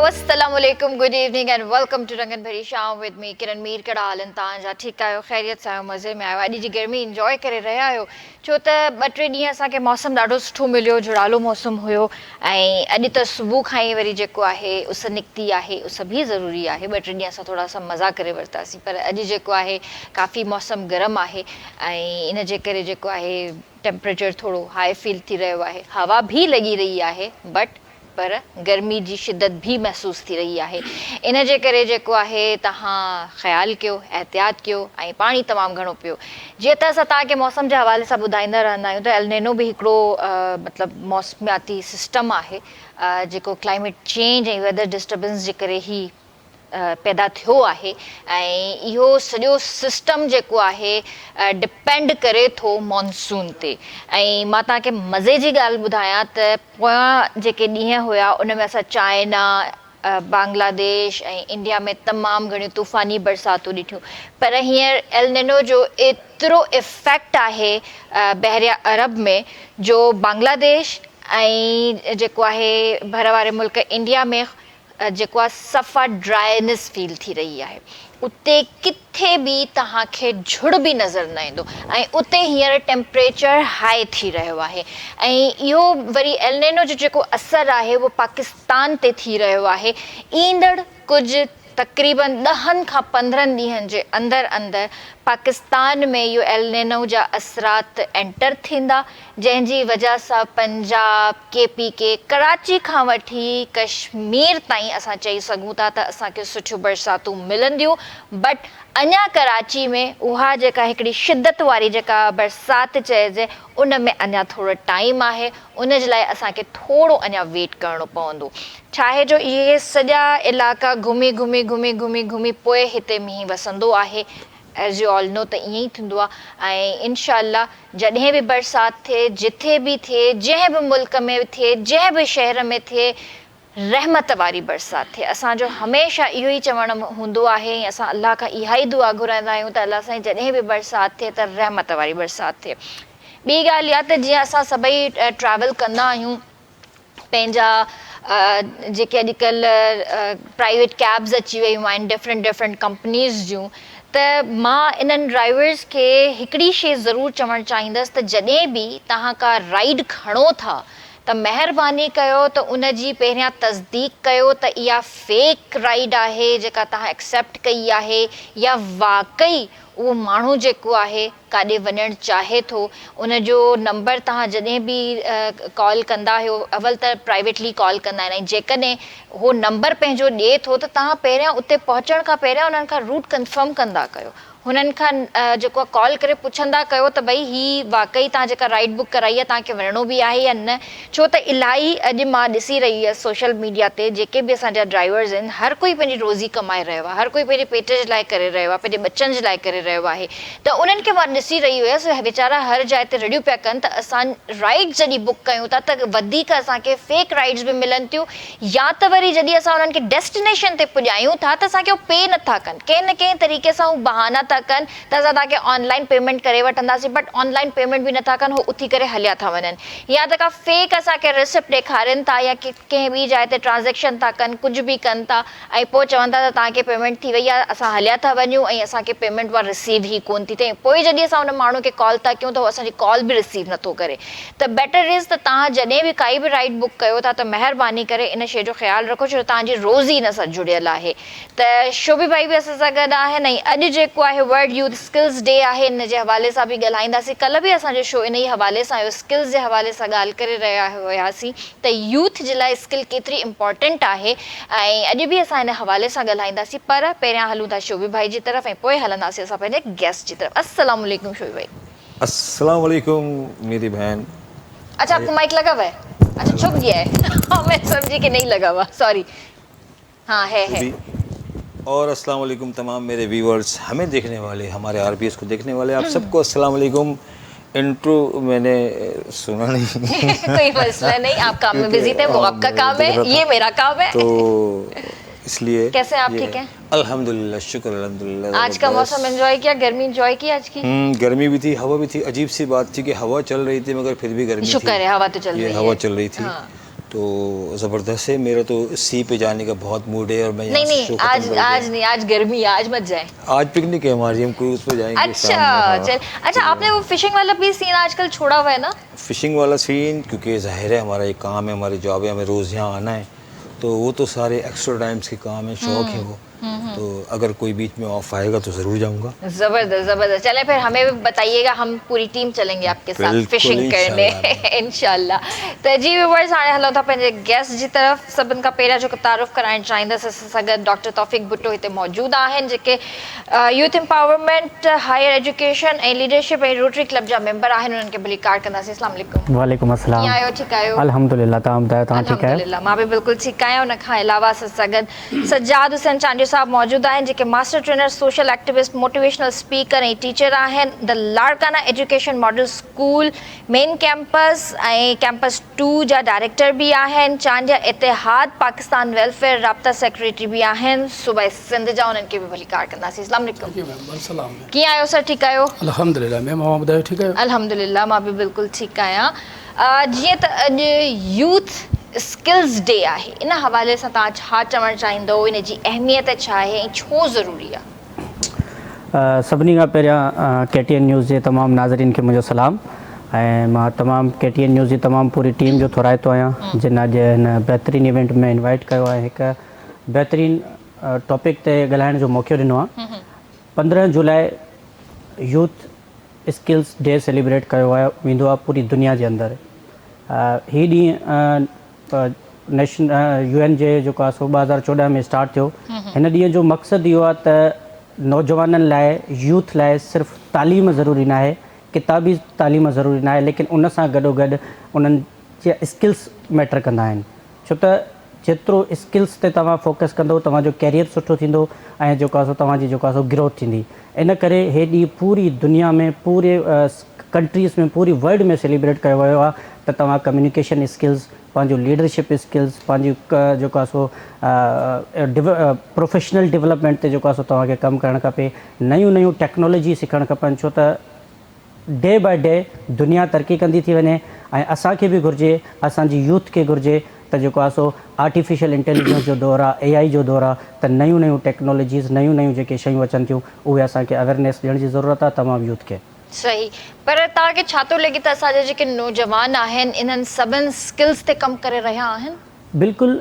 Assalamualaikum, good evening and welcome to Rangan Bhari Sham with me Kiran Meer कड़ा हालन तव्हांजा ठीकु आहियो ख़ैरियत सां आहियो मज़े में आहियो अॼु जी गर्मी इंजॉय करे रहिया आहियो छो त 2-3 ॾींहं असांखे मौसम ॾाढो सुठो मिलियो जुड़ालो मौसम हुयो ऐं अॼु त सुबुह खां ई वरी जेको आहे उस निकिती आहे उस बि ज़रूरी आहे 2-3 ॾींहं असां थोरा सा मज़ा करे वरितासीं पर अॼु जेको आहे काफ़ी मौसम गरम आहे ऐं इन जे करे जेको आहे टेम्परेचर थोरो हाई फील थी रहियो आहे हवा बि लॻी रही आहे पर गर्मी जी शिदत भी महसूस थी रही है इन जे करे जेको आहे तव्हां ख़्याल कयो एहतियात कयो ऐं पानी तमामु घणो पियो जीअं त असां तव्हांखे मौसम जे हवाले सां ॿुधाईंदा रहंदा आहियूं त एल नीनो बि हिकिड़ो मतिलबु मौसमियाती सिस्टम आहे जेको क्लाइमेट चेंज ऐं वेदर डिस्टर्बेंस जे करे ई पैदा थियो आहे ऐं इहो सॼो सिस्टम जेको आहे डिपेंड करे थो मॉनसून ते ऐं मां तव्हांखे मज़े जी ॻाल्हि ॿुधायां त पोयां जेके ॾींहं हुया उन में असां चाइना बांग्लादेश ऐं इंडिया में तमामु घणियूं तूफ़ानी बरसातूं ॾिठियूं पर हींअर एल नीनो जो एतिरो इफ़ेक्ट आहे बहरिया अरब में जो बांग्लादेश ऐं जेको आहे भर वारे मुल्क इंडिया में जेको आहे सफ़ा ड्राइनेस फील थी रही आहे उते किथे बि तव्हांखे झुड़ बि नज़र न ईंदो ऐं उते हींअर टेम्परेचर हाई थी रहियो आहे ऐं इहो वरी एल नीनो जो जेको असरु आहे उहो पाकिस्तान ते थी रहियो आहे ईंदड़ कुझु तक़रीबन 10 खां 15 ॾींहंनि जे अंदरि पाकिस्तान में इहो एल नीनो जा असरात एंटर थींदा जंहिंजी वजह सां पंजाब के कराची खां वठी कश्मीर ताईं असां चई सघूं था त असांखे सुठियूं बरसातूं मिलंदियूं बट अञा कराची में उहा जेका हिकिड़ी शिदत वारी जेका बरसाति चइजे उन में अञा थोरो टाइम आहे उन जे लाइ असांखे थोरो अञा वेट करिणो पवंदो छा आहे जो इहे सॼा इलाइक़ा घुमी पोइ हिते मींहुं वसंदो आहे एज़ यू ऑल नो त ईअं ई थींदो आहे ऐं इनशाअल्लाह जॾहिं बि बरसाति थिए जिथे बि थिए जंहिं बि मुल्क में थिए जंहिं बि शहर में थिए रहमत वारी बरसाति थिए असांजो हमेशह इहो ई चवणु हूंदो आहे ऐं असां अलाह खां इहा ई दुआ घुरंदा आहियूं त अलाह साईं जॾहिं बि बरसाति थिए त रहमत वारी बरसाति थिए ॿी ॻाल्हि इहा त जीअं असां सभई ट्रैवल कंदा आहियूं पंहिंजा जेके अॼुकल्ह प्राइवेट कैब्स अची वियूं आहिनि डिफरेंट कंपनीज़ जूं त मां इन्हनि ड्राइवर्स खे हिकिड़ी शइ ज़रूरु चवणु चाहींदसि त जॾहिं बि तव्हां का राइड खणो था त महिरबानी कयो त उन जी पहिरियां तसदीक कयो त इहा फेक राइड आहे जेका तव्हां एक्सेप्ट कई आहे या वाक़ई उहो माण्हू जेको आहे काॾे वञणु चाहे थो उन जो नंबर तव्हां जॾहिं बि कॉल कंदा आहियो अवल त प्राइवेटली कॉल कंदा आहिनि ऐं जेकॾहिं उहो नंबर पंहिंजो ॾिए थो त तव्हां पहिरियां उते पहुचण खां पहिरियां उन्हनि खां रूट कंफर्म कंदा कयो हुननि खां जेको आहे कॉल करे पुछंदा कयो त भई ही वाक़ई तव्हां जेका राइड बुक कराई आहे तव्हांखे वञिणो बि आहे या न छो त इलाही अॼु मां ॾिसी रही आहियां सोशल मीडिया ते जेके बि असांजा ड्राइवर्स आहिनि हर कोई पंहिंजी रोज़ी कमाए रहियो आहे हर कोई पंहिंजे पेट जे लाइ करे रहियो आहे पंहिंजे बच्चनि जे लाइ करे रहियो आहे त उन्हनि खे मां ॾिसी रही हुयसि वीचारा हर जाइ ते रड़ियूं पिया कनि त असां राइड जॾहिं बुक कयूं था त वधीक असांखे फेक राइड्स बि मिलनि थियूं या त वरी जॾहिं असां उन्हनि खे डेस्टिनेशन ते पुॼायूं था त असांखे उहो पे नथा कनि कंहिं न कंहिं तरीक़े सां उहे बहाना था कनि त असां तव्हांखे ऑनलाइन पेमेंट करे वठंदासीं बट ऑनलाइन पेमेंट बि नथा कनि उहो उथी करे हलिया था वञनि या त का फेक असांखे रिसिप्ट ॾेखारनि था या कंहिं ॿी जाइ ते ट्रांज़ेक्शन था कनि कुझु बि कनि था ऐं पोइ चवनि था त तव्हांखे पेमेंट थी वई आहे असां हलिया था वञूं ऐं असांखे पेमेंट उहा रिसीव ई कोन थी थिए पोइ जॾहिं असां उन माण्हू खे कॉल था कयूं त उहो असांजी कॉल बि रिसीव नथो करे त बेटर इज़ त तव्हां जॾहिं बि काई बि राइड बुक कयो था त महिरबानी करे इन शइ जो ख़्यालु रखो छो तव्हांजी रोज़ी इन सां जुड़ियल आहे त शोभी भाई बि असां सां गॾु आहिनि ऐं अॼु जेको आहे वर्ल्ड यूथ स्किल्स डे आहे इन जे हवाले सां बि ॻाल्हाईंदासीं कल्ह बि असांजो शो इन ई हवाले सां हुयो स्किल्स जे हवाले सां ॻाल्हि करे रहिया हुयासीं त यूथ जे लाइ स्किल केतिरी इम्पॉर्टेंट आहे ऐं अॼु बि असां इन हवाले सां ॻाल्हाईंदासीं पर पहिरियां हलूं था शोभी भाई जी तरफ़ ऐं पोइ हलंदासीं असां पंहिंजे गेस्ट जी तरफ़ अस्सलाम वालेकुम शोभी भाई अस्सलाम वालेकुम मेरी बहन अच्छा आपको माइक लगा हुआ है अच्छा छुप गया है मैं समझी कि नहीं लगा हुआ सॉरी हाँ है और अस्सलाम वालेकुम तमाम मेरे व्यूअर्स, हमें देखने वाले, हमारे आरपीएस को देखने वाले आप सबको अस्सलाम वालेकुम। इंट्रो मैंने सुना नहीं कोई मसला नहीं, आप काम में बिजी थे, वो आपका काम है, ये मेरा काम है। तो इसलिए कैसे आप ठीक हैं? अल्हम्दुलिल्लाह, शुक्र अल्हम्दुलिल्लाह। आज का मौसम एंजॉय किया, गर्मी एंजॉय की आज की? गर्मी भी थी, हवा भी थी। अजीब सी बात थी कि हवा चल रही थी मगर फिर भी गर्मी थी। शुक्र है हवा तो चल रही है। हवा चल रही थी। हाँ। तो ज़बरदस्त है। मेरा तो सी पे जाने का बहुत मूड है और मैं यहाँ से नहीं शो आज खत्म कर आज नहीं, आज गर्मी है, आज मत जाए। आज पिकनिक है हमारी, हम क्रूज पे जाएंगे अच्छा शाम में, हाँ। चल, अच्छा आपने वो फिशिंग वाला भी सीन आजकल छोड़ा हुआ है ना? फिशिंग वाला सीन क्योंकि ज़ाहिर है हमारा एक काम है, हमारी जॉब है, हमें रोज़ यहाँ आना है, तो वो तो सारे एक्स्ट्रा टाइम्स के काम है, शौक है वो। तो अगर कोई बीच में ऑफ आएगा तो ज़रूर जाऊँगा। जबरदस्त जबरदस्त। चले फिर हमें भी बताइएगा, हम पूरी टीम चलेंगे आपके साथ बिल्कुल, फिशिंग करने इंशाल्लाह। तो जी व्यूअर्स, हाणे हलो था पंहिंजे गेस्ट जी तरफ़। सभिनि खां पहिरियां जो तारुफ़ कराइणु चाहींदसि, असां सां गॾु डॉक्टर तौफ़ीक़ भुट्टो हिते मौजूदु आहिनि, जेके यूथ एम्पावरमेंट, हायर एजुकेशन ऐं लीडरशिप ऐं रोटरी क्लब जा मेंबर आहिनि। उन्हनि खे भली कार कंदासीं। अस्सलाम वालेकुम। वालेकुम अस्सलाम। कीअं आहियो? ठीकु आहियो? अल्हम्दुलिल्लाह, तव्हां ॿुधायो, तव्हां ठीकु आहियो? अल्हम्दुलिल्लाह, मां बि बिल्कुलु ठीकु आहियां। उन खां अलावा असां सां गॾु सज्जाद हुसैन चांडियो साहब मौजूदु आहिनि, जेके master trainer, social activist, motivational speaker ऐं टीचर आहिनि। The Larkana education model school main campus ऐं कैंपस 2 जा डायरेक्टर बि आहिनि। चांडिया इतिहाद पाकिस्तान वेलफेयर राब्ता सेक्रेटरी बि आहिनि। सूबाई सिंध जा, उन्हनि खे बि भली कार कंदासीं। अस्सलाम वालेकुम। कीअं आहियो सर? ठीकु आहियो? अल्हम्दुलिल्लाह मैम, मां ॿुधायो ठीकु आहियो? अल्हम्दुलिल्लाह, मां बि बिल्कुलु ठीकु आहियां। जीअं त अॼु यूथ स्किल्स डे आहे, इन हवाले सां तव्हां छा चवणु चाहींदो? इन जी अहमियत छा आहे ऐं छो ज़रूरी आहे? सभिनी खां पहिरियां KTN न्यूज़ जे तमामु नाज़रीन खे मुंहिंजो सलाम, ऐं मां तमामु KTN न्यूज़ जी तमामु पूरी टीम जो थोराईतो आहियां, जिन अॼु हिन बहितरीन इवेंट में इनवाइट कयो आहे। हिकु बहितरीन टॉपिक ते ॻाल्हाइण जो मौक़ो ॾिनो आहे। 15 जुलाई यूथ स्किल्स डे सेलिब्रेट कयो वेंदो आहे पूरी दुनिया जे अंदरि। हीउ ॾींहुं UN जे जेको आहे 2014 में स्टार्ट थियो। हिन ॾींहं जो मक़सदु इहो आहे त नौजवाननि लाइ, यूथ लाइ सिर्फ़ु तालीम ज़रूरी न आहे, किताबी तालीम ज़रूरी न आहे, लेकिन उन सां गॾोगॾु उन्हनि जे स्किल्स मैटर कंदा आहिनि। छो त जेतिरो स्किल्स ते तव्हां फोकस कंदो, तव्हांजो कैरियर सुठो थींदो ऐं जेको आहे तव्हांजी जेको आहे ग्रोथ थींदी। इन करे हे ॾींहुं पूरी दुनिया में, पूरे कंट्रीज़ में, पूरी वर्ल्ड में सेलिब्रेट कयो वियो आहे त तव्हां कम्युनिकेशन स्किल्स, पंहिंजो लीडरशिप स्किल्स, पंहिंजी जेको आहे प्रोफेशनल डेवलपमेंट ते जेको आहे तव्हांखे कमु करणु खपे। नयूं नयूं टेक्नोलॉजी सिखणु खपनि, छो त डे बाय डे दुनिया तरक़ी कंदी थी वञे ऐं असांखे बि घुरिजे, असांजी यूथ खे घुरिजे त जेको आहे आर्टिफिशियल इंटेलिजेंस जो दौरु आहे, AI जो दौरु आहे, त नयूं नयूं टेक्नोलॉजीज़, नयूं नयूं जेके शयूं अचनि थियूं, उहे असांखे अवेयरनेस ॾियण जी ज़रूरत आहे तमामु यूथ खे। सही, पर तव्हांखे छा थो लॻे त असांजा जेके नौजवान आहिनि, इन्हनि सभिनि स्किल्स ते कमु करे रहिया आहिनि? बिल्कुलु,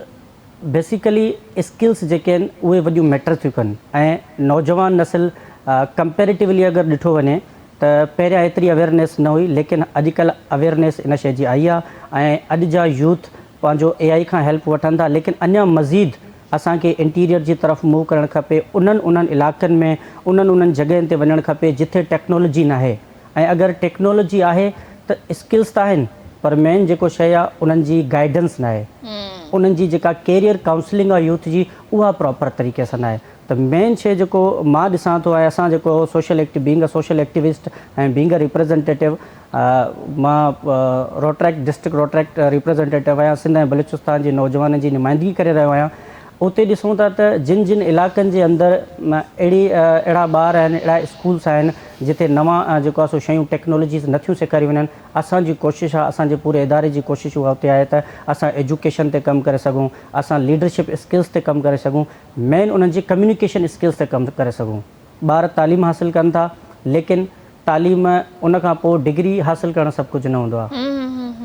बेसिकली स्किल्स जेके आहिनि उहे वॾियूं मैटर थियूं कनि। ऐं नौजवान नस्ल कंपेरेटिवली अगरि ॾिठो वञे त पहिरियां एतिरी अवेयरनेस न हुई, लेकिन अॼुकल्ह अवेयरनेस इन शइ जी आई आहे ऐं अॼु जा यूथ पंहिंजो AI खां हेल्प वठनि था, लेकिन अञा मज़ीद असांखे इंटीरियर जी तरफ़ मूव करणु खपे। उन्हनि इलाइक़नि में, उन्हनि जॻहियुनि ते वञणु खपे जिथे टेक्नोलॉजी न आहे। ऐं अगरि टेक्नोलॉजी आहे त स्किल्स त आहिनि, पर मेन जेको शइ आहे उन्हनि जी गाइडेंस न आहे, उन्हनि जी जेका कैरियर काउंसलिंग आहे यूथ जी, उहा प्रॉपर तरीक़े सां न आहे। त मेन शइ जेको मां ॾिसां थो आहे, असां जेको बीइंग अ सोशल एक्टिविस्ट ऐं बीइंग अ रिप्रेज़ेंटेटिव, मां डिस्ट्रिक्ट रोट्रैक्ट रिप्रेज़ेंटेटिव आहियां, सिंध ऐं बलूचिस्तान जे नौजवाननि जी नुमाइंदगी करे रहियो आहियां। उते ॾिसूं था त जिन इलाइक़नि जे अंदरि अहिड़ा ॿार आहिनि, अहिड़ा स्कूल्स आहिनि जिथे नवां जेको आहे शयूं टेक्नोलॉजीज़ नथियूं सेखारी वञनि। असांजी कोशिशि आहे, असांजे पूरे इदारे जी कोशिशि उहा उते आहे त असां एजुकेशन ते कमु करे सघूं, असां लीडरशिप स्किल्स ते कमु करे सघूं, मेन उन्हनि जी कम्युनिकेशन स्किल्स ते कमु करे सघूं। ॿार तालीम हासिलु कनि था, लेकिन तालीम उन खां पोइ डिग्री हासिलु करणु सभु कुझु न हूंदो आहे।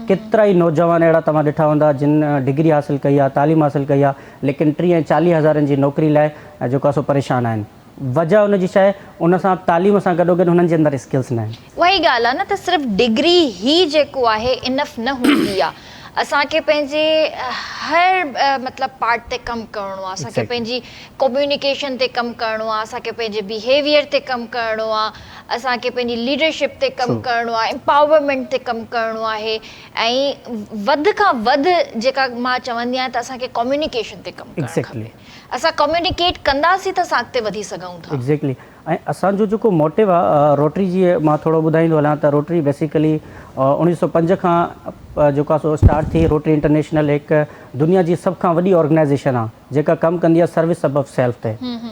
केतिरा ई नौजवान अहिड़ा तव्हां ॾिठा हूंदा जिन डिग्री हासिलु कई आहे, तालीम हासिलु कई आहे, लेकिन 30-40 हज़ारनि जी नौकिरी लाइ जेको आहे परेशान आहिनि। वजह उनजी छा आहे? उन सां तालीम सां गॾोगॾु हुननि जे अंदरि स्किल्स न आहिनि। उहा ई ॻाल्हि आहे न, त सिर्फ़ु डिग्री ई जेको आहे इनफ न हूंदी आहे। असांखे पंहिंजे हर मतिलबु पार्ट ते कमु करिणो आहे, असांखे पंहिंजी कम्युनिकेशन ते कमु करिणो आहे, असांखे पंहिंजे बिहेवियर ते कमु करिणो आहे, असांखे पंहिंजी लीडरशिप ते कमु करिणो आहे, एम्पावरमेंट ते कमु करिणो आहे, ऐं वधि खां वधि जेका मां चवंदी आहियां त असांखे कम्युनिकेशन ते कमु करणु खपे। असां कम्युनिकेट कंदासीं त असां अॻिते वधी सघूं था। एक्ज़ैक्टली। ऐं असांजो जेको मोटिव आहे रोटरी जी, मां थोरो ॿुधाईंदो हलां त रोटरी बेसिकली 1905 खां जेका सो स्टार्ट थी। रोटरी इंटरनेशनल हिकु दुनिया जी सभ खां वॾी ऑर्गेनाइज़ेशन आहे जेका कमु कंदी आहे सर्विस अबव सेल्फ ते,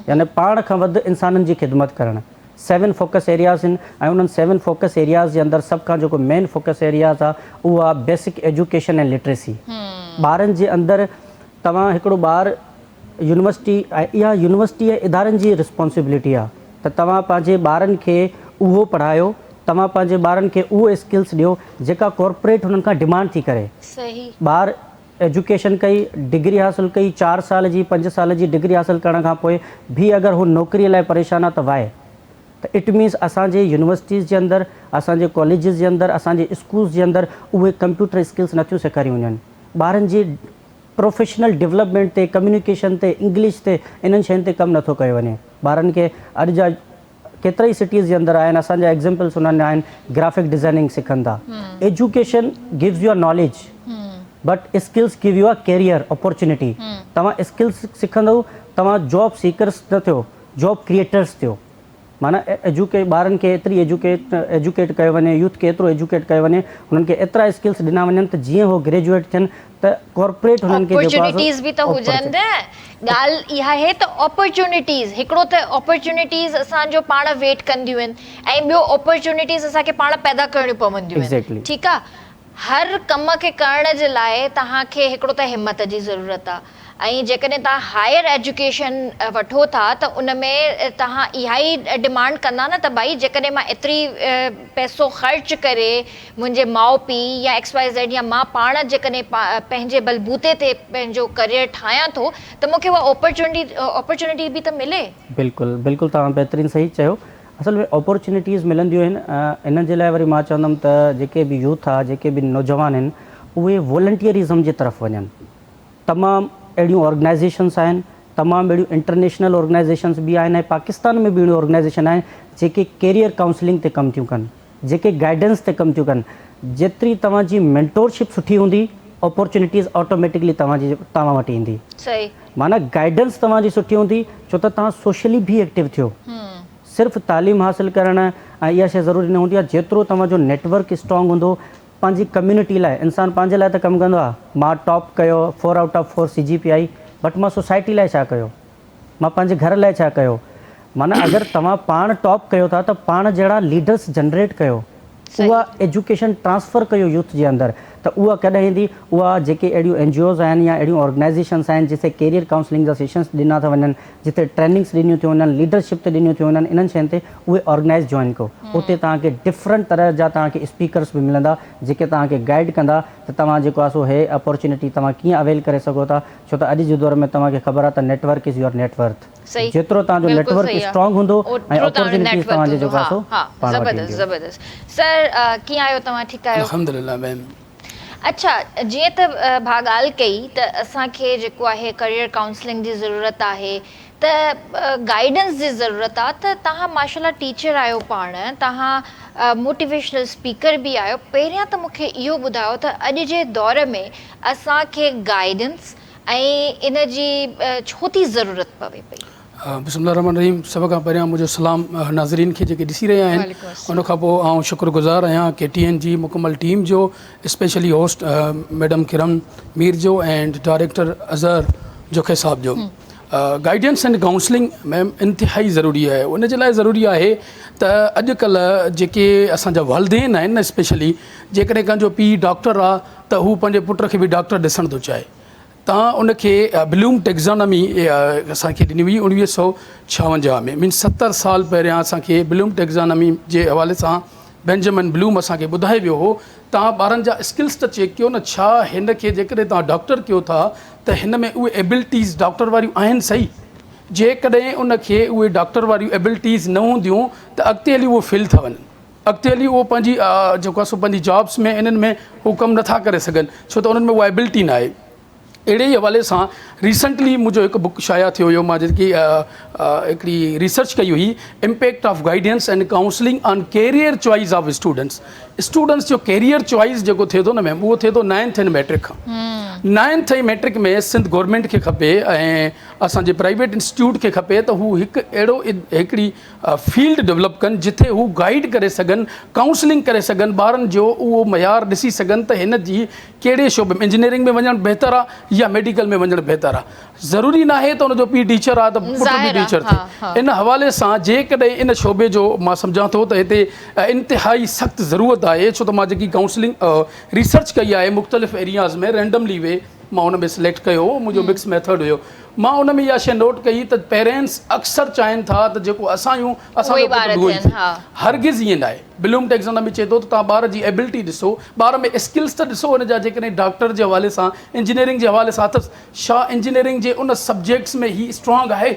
यानी पाण खां वधि इंसाननि जी ख़िदमत करणु। 7 फोकस एरियाज़ आहिनि ऐं उन्हनि 7 फोकस एरियाज़ जे अंदरि सभ खां जेको मेन फोकस एरियाज़ आहे उहो आहे बेसिक एजुकेशन ऐं लिटरेसी। ॿारनि जे अंदरि तव्हां हिकिड़ो ॿारु यूनिवर्सिटी, इहा यूनिवर्सिटी ऐं इदारनि जी रिस्पॉन्सिबिलिटी आहे त तव्हां पंहिंजे ॿारनि खे उहो पढ़ायो, तव्हां पंहिंजे ॿारनि खे उहो स्किल्स ॾियो जेका कॉर्पोरेट हुननि खां डिमांड थी करे। सही। ॿार एजुकेशन कई, डिग्री हासिलु कई, 4 साल जी 5 साल जी डिग्री हासिलु करण खां पोइ बि अगरि हू नौकिरीअ लाइ परेशान आहे त वाए, त इट मीन्स असांजे यूनिवर्सिटीज़ जे अंदरि, असांजे कॉलेजिस जे अंदरि, असांजे स्कूल्स जे अंदरि उहे कंप्यूटर स्किल्स नथियूं सेखारियूं वञनि। ॿारनि जी प्रोफेशनल डेवलपमेंट ते, कम्युनिकेशन ते, इंग्लिश ते, इन्हनि शयुनि ते कमु नथो कयो वञे। ॿारनि खे अॼु जा केतिरा ई सिटीज़ जे अंदरि आहिनि, असांजा एग्ज़ाम्पल्स उन्हनि आहिनि, ग्राफिक डिज़ाइनिंग सिखनि था। Education gives you a knowledge but skills give you a career opportunity. तव्हां स्किल्स सिखंदव, तव्हां जॉब सीकर्स न थियो, जॉब क्रिएटर्स थियो। माना ॿारनि खे एतिरी एजुकेट कयो वञे, यूथ खे एतिरो एजुकेट कयो वञे, हुननि खे एतिरा स्किल्स ॾिना वञनि त जीअं हो ग्रेजुएट थियनि त कॉर्पोरेट हुननि खे अपॉर्चुनिटीज़ बि त हुजनि न। ॻाल्हि इहा आहे त अपॉर्चुनिटीज़, हिकिड़ो त अपॉर्चुनिटीज़ असांजो पाण वेट कंदियूं आहिनि ऐं ॿियो अपॉर्चुनिटीज़ असांखे पाण पैदा करणियूं पवंदियूं आहिनि। ठीकु आहे। हर कम खे करण जे लाइ तव्हांखे हिकिड़ो त हिमत जी ज़रूरत आहे, ऐं जेकॾहिं तव्हां हायर एजुकेशन वठो था त उन में तव्हां इहा ई डिमांड कंदा न त भई जेकॾहिं मां एतिरी पैसो ख़र्च करे मुंहिंजे माउ पीउ या XYZ या मां पाण जेकॾहिं पंहिंजे बलबूते ते पंहिंजो करियर ठाहियां थो त मूंखे उहा अपॉर्चुनिटी बि त मिले। बिल्कुलु बिल्कुलु, तव्हां बहितरीनु सही चयो। असल में अपॉर्चुनिटीज़ मिलंदियूं आहिनि। इन जे लाइ वरी मां चवंदुमि त जेके बि यूथ आहे, जेके बि नौजवान आहिनि, उहे वॉलंटियरिज़म जे तरफ़ वञनि। तमामु अहिड़ियूं ऑर्गेनाइज़ेशन्स आहिनि, तमामु अहिड़ियूं इंटरनेशनल ऑर्गेनाइज़ेशन्स बि आहिनि ऐं पाकिस्तान में बि अहिड़ियूं ऑर्गेनाइज़ेशन आहिनि जेके कैरियर काउंसलिंग ते कमु थियूं कनि, जेके गाइडेंस ते कमु थियूं कनि। जेतिरी तव्हांजी मेंटोरशिप सुठी हूंदी, अपॉर्चुनिटीज़ ऑटोमेटिकली तव्हां वटि ईंदी। सही। माना गाइडेंस तव्हांजी सुठी हूंदी छो त तव्हां सोशली बि एक्टिव थियो। सिर्फ़ु तालीम हासिलु करणु ऐं इहा शइ ज़रूरी न हूंदी आहे। जेतिरो तव्हांजो नेटवर्क स्ट्रॉन्ग हूंदो, पंहिंजी कम्युनिटी लाइ, इंसानु पंहिंजे लाइ त कमु कंदो आहे। मां टॉप कयो 4 आउट ऑफ 4 CGPI, बट मां सोसाइटी लाइ छा कयो, मां पंहिंजे घर लाइ छा कयो। माना अगरि तव्हां पाण टॉप कयो था त पाण जहिड़ा लीडर्स जनरेट कयो, उहा एजुकेशन ट्रांसफ़र कयो यूथ जे अंदरि, त उहा कॾहिं ईंदी। उहा जेके अहिड़ियूं NGOs आहिनि या अहिड़ियूं ऑर्गेनाइज़ेशन्स आहिनि जिते कैरियर काउंसलिंग जा सेशन्स ॾिना था वञनि, जिते ट्रेनिंग्स ॾिनियूं थियूं वञनि, लीडरशिप ते ॾिनियूं थियूं वञनि, इन्हनि शयुनि ते उहे ऑर्गेनाइज़ जॉइन कयो। उते तव्हांखे डिफरेंट तरह जा तव्हांखे स्पीकर्स बि मिलंदा जेके तव्हांखे गाइड कंदा त तव्हां जेको आहे सो हे अपॉर्चुनिटी तव्हां कीअं अवेल करे सघो था। छो त अॼु जे दौर में तव्हांखे ख़बर आहे त नेटवर्क इज़ योर नेटवर्थ। जेतिरो तव्हांजो नेटवर्क स्ट्रॉन्ग हूंदो ऐं अपॉर्चुनिटीज़ तव्हांजे जेको आहे सो ज़बरदस्त ज़बरदस्त। सर कीअं आहियो तव्हां? ठीकु आहियो? अल्हम्दुलिल्लाह मैम। अच्छा, जीअं त भा ॻाल्हि कई त असांखे जेको आहे करियर काउंसलिंग जी ज़रूरत आहे, त गाइडेंस जी ज़रूरत आहे, त तव्हां माशाल्लाह टीचर आहियो, पाण तव्हां मोटिवेशनल स्पीकर बि आहियो। पहिरियां त मूंखे इहो ॿुधायो त अॼु जे दौर में असांखे गाइडेंस ऐं इन जी छो थी ज़रूरत पवे पई? बिस्मिल्लाह रहमान रहीम। सभ खां पहिरियां मुंहिंजो सलाम नाज़रीन खे जेके ॾिसी रहिया आहिनि। उनखां पोइ आउं शुक्रगुज़ार आहियां KTN जी मुकमल टीम जो, स्पेशली होस्ट मैडम किरण मीर जो एंड डायरेक्टर अज़हर जोखे साहब जो। गाइडेंस एंड काउंसलिंग मैम इंतिहाई ज़रूरी आहे। उन जे लाइ ज़रूरी आहे त अॼुकल्ह जेके असांजा वालिदेन आहिनि न, स्पेशली जेकॾहिं कंहिंजो पीउ डॉक्टर आहे त हू पंहिंजे पुट खे बि डॉक्टर ॾिसणु थो चाहे। तव्हां उनखे ब्लूम टेक्ज़ोनॉमी असांखे ॾिनी हुई 1956 में, मीन्स 70 साल पहिरियां असांखे ब्लूम टेक्ज़ोनॉमी जे हवाले सां बेंजामिन ब्लूम असांखे ॿुधाए वियो हो। तव्हां ॿारनि जा स्किल्स त चेक कयो न, छा हिन खे जेकॾहिं तव्हां डॉक्टर कयो था त हिन में उहे एबिलिटीज़ डॉक्टर वारियूं आहिनि सही। जेकॾहिं उनखे उहे डॉक्टर वारियूं एबिलिटीज़ न हूंदियूं त अॻिते हली उहो फेल था वञनि। अॻिते हली उहो पंहिंजी जेको आहे सो पंहिंजी जॉब्स में इन्हनि में हू कमु नथा करे सघनि छो त उन्हनि में उहा एबिलिटी न आहे। अहिड़े ई हवाले सां रिसेंटली मुंहिंजो हिकु बुक शाया थियो हुयो, मां जेकी हिकिड़ी रिसर्च कई हुई, impact of guidance and counselling on career choice of students जो कैरियर चॉइस जेको थिए थो न मैम, उहो थिए थो 9th एंड मैट्रिक खां। 9th ऐं मैट्रिक में सिंध गवर्नमेंट खे खपे ऐं असांजे प्राइवेट इंस्टीट्यूट खे खपे त हू हिकु हिकिड़ी फील्ड डेवलप कनि जिथे हू गाइड करे सघनि, काउंसलिंग करे सघनि, ॿारनि जो उहो मयार ॾिसी सघनि त हिन जी कहिड़े शोबे में, इंजीनियरिंग में वञणु बहितरु आहे या मेडिकल में वञणु बहितरु आहे। ज़रूरी न आहे त हुनजो पीउ टीचर आहे त पुटु बि टीचर थिए। इन हवाले सां जेकॾहिं इन शोबे जो मां सम्झां थो त हिते इंतिहाई सख़्तु ज़रूरत आहे, छो त मां जेकी काउंसलिंग रिसर्च कई आहे मुख़्तलिफ़ एरियाज़ में, रैंडमली वे मां हुन में सिलेक्ट कयो, मुंहिंजो मिक्स मेथड हुयो। मां हुन में इहा शइ नोट कई त पेरेंट्स अक्सर चाहिनि था त जेको असांजो हरगिज़ ईअं न आहे। ब्लूम टैक्सोनॉमी चए थो त तव्हां ॿार जी एबिलिटी ॾिसो, ॿार में स्किल्स त ॾिसो हुन जा, जेकॾहिं डॉक्टर जे हवाले सां, इंजीनियरिंग जे हवाले सां त छा इंजीनियरिंग जे उन सब्जेक्ट्स में ही स्ट्रॉन्ग आहे,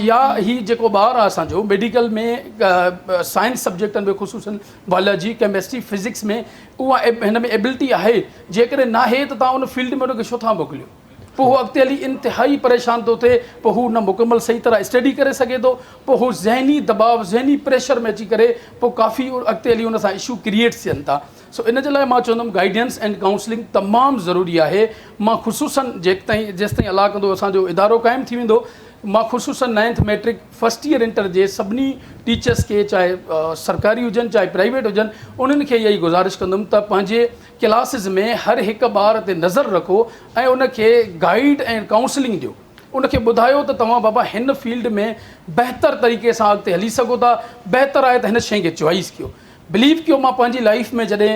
या ही जेको ॿारु आहे असांजो मेडिकल में साइंस सब्जेक्टनि में ख़ुशूसन बायोलॉजी, केमिस्ट्री, फिज़िक्स में उहा हिन में एबिलिटी आहे। जेकॾहिं न आहे त तव्हां उन फील्ड में हुनखे छो था मोकिलियो? पोइ हू अॻिते हली इंतिहाई परेशान थो थिए, पोइ हू न मुकमल सही तरह स्टडी करे सघे थो, पोइ हू ज़हनी दबाव, ज़हनी प्रेशर में अची करे पोइ काफ़ी अॻिते हली हुन सां इशू क्रिएट थियनि था। सो इन जे लाइ मां चवंदुमि गाइडेंस एंड काउंसलिंग तमामु ज़रूरी आहे। मां ख़ुशूसन जेसिताईं अलाह कंदो असांजो इदारो क़ाइमु थी वेंदो, मां ख़ुशूसन 9th matric first year inter जे सभिनी टीचर्स खे, चाहे सरकारी हुजनि चाहे प्राइवेट हुजनि, उन्हनि खे इहा ई गुज़ारिश कंदुमि त पंहिंजे क्लासिस में हर हिकु ॿार ते नज़र रखो ऐं उनखे गाइड ऐं काउंसलिंग ॾियो। उनखे ॿुधायो त तव्हां बाबा हिन फील्ड में बहितर तरीक़े सां अॻिते हली सघो था, बहितरु आहे त हिन शइ खे चॉइस कयो। बिलीव कयो, मां पंहिंजी लाइफ में जॾहिं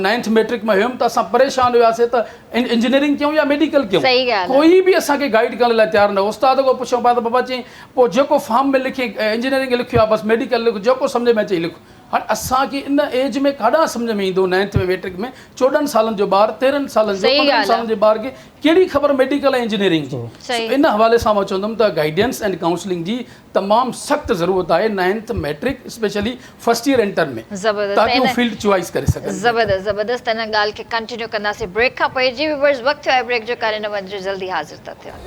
9th मैट्रिक में हुयुमि त असां परेशान हुआसीं त इंजीनियरिंग कयूं या मेडिकल कयूं, कोई बि असांखे गाइड करण लाइ तयारु न हो। उस्ताद खां पुछूं पिया त बाबा चई पोइ जेको फॉर्म में लिखे इंजीनियरिंग लिखियो आहे, बसि मेडिकल लिखो, जेको सम्झ में अचे लिखो। हाणे असांखे इन एज में काॾां सम्झ में ईंदो? 9th में मैट्रिक में 14 सालनि जो ॿारु, 13 सालनि जो, 15 सालनि जे ॿार खे कहिड़ी ख़बर मेडिकल ऐं इंजीनियरिंग जी? इन हवाले सां मां चवंदुमि त गाइडेंस एंड काउंसलिंग जी तमामु सख़्तु ज़रूरत आहे 9th matric specially first year inter में, ताकि हू फील्ड चॉइस करे सघनि। ज़बरदस्त इन ॻाल्हि खे कंटिन्यू कंदासीं ब्रेक खां पोइ। जी व्यूअर्स, वक़्तु आहे ब्रेक जो, करे न वञिजो, जल्दी हाज़िर था थियूं।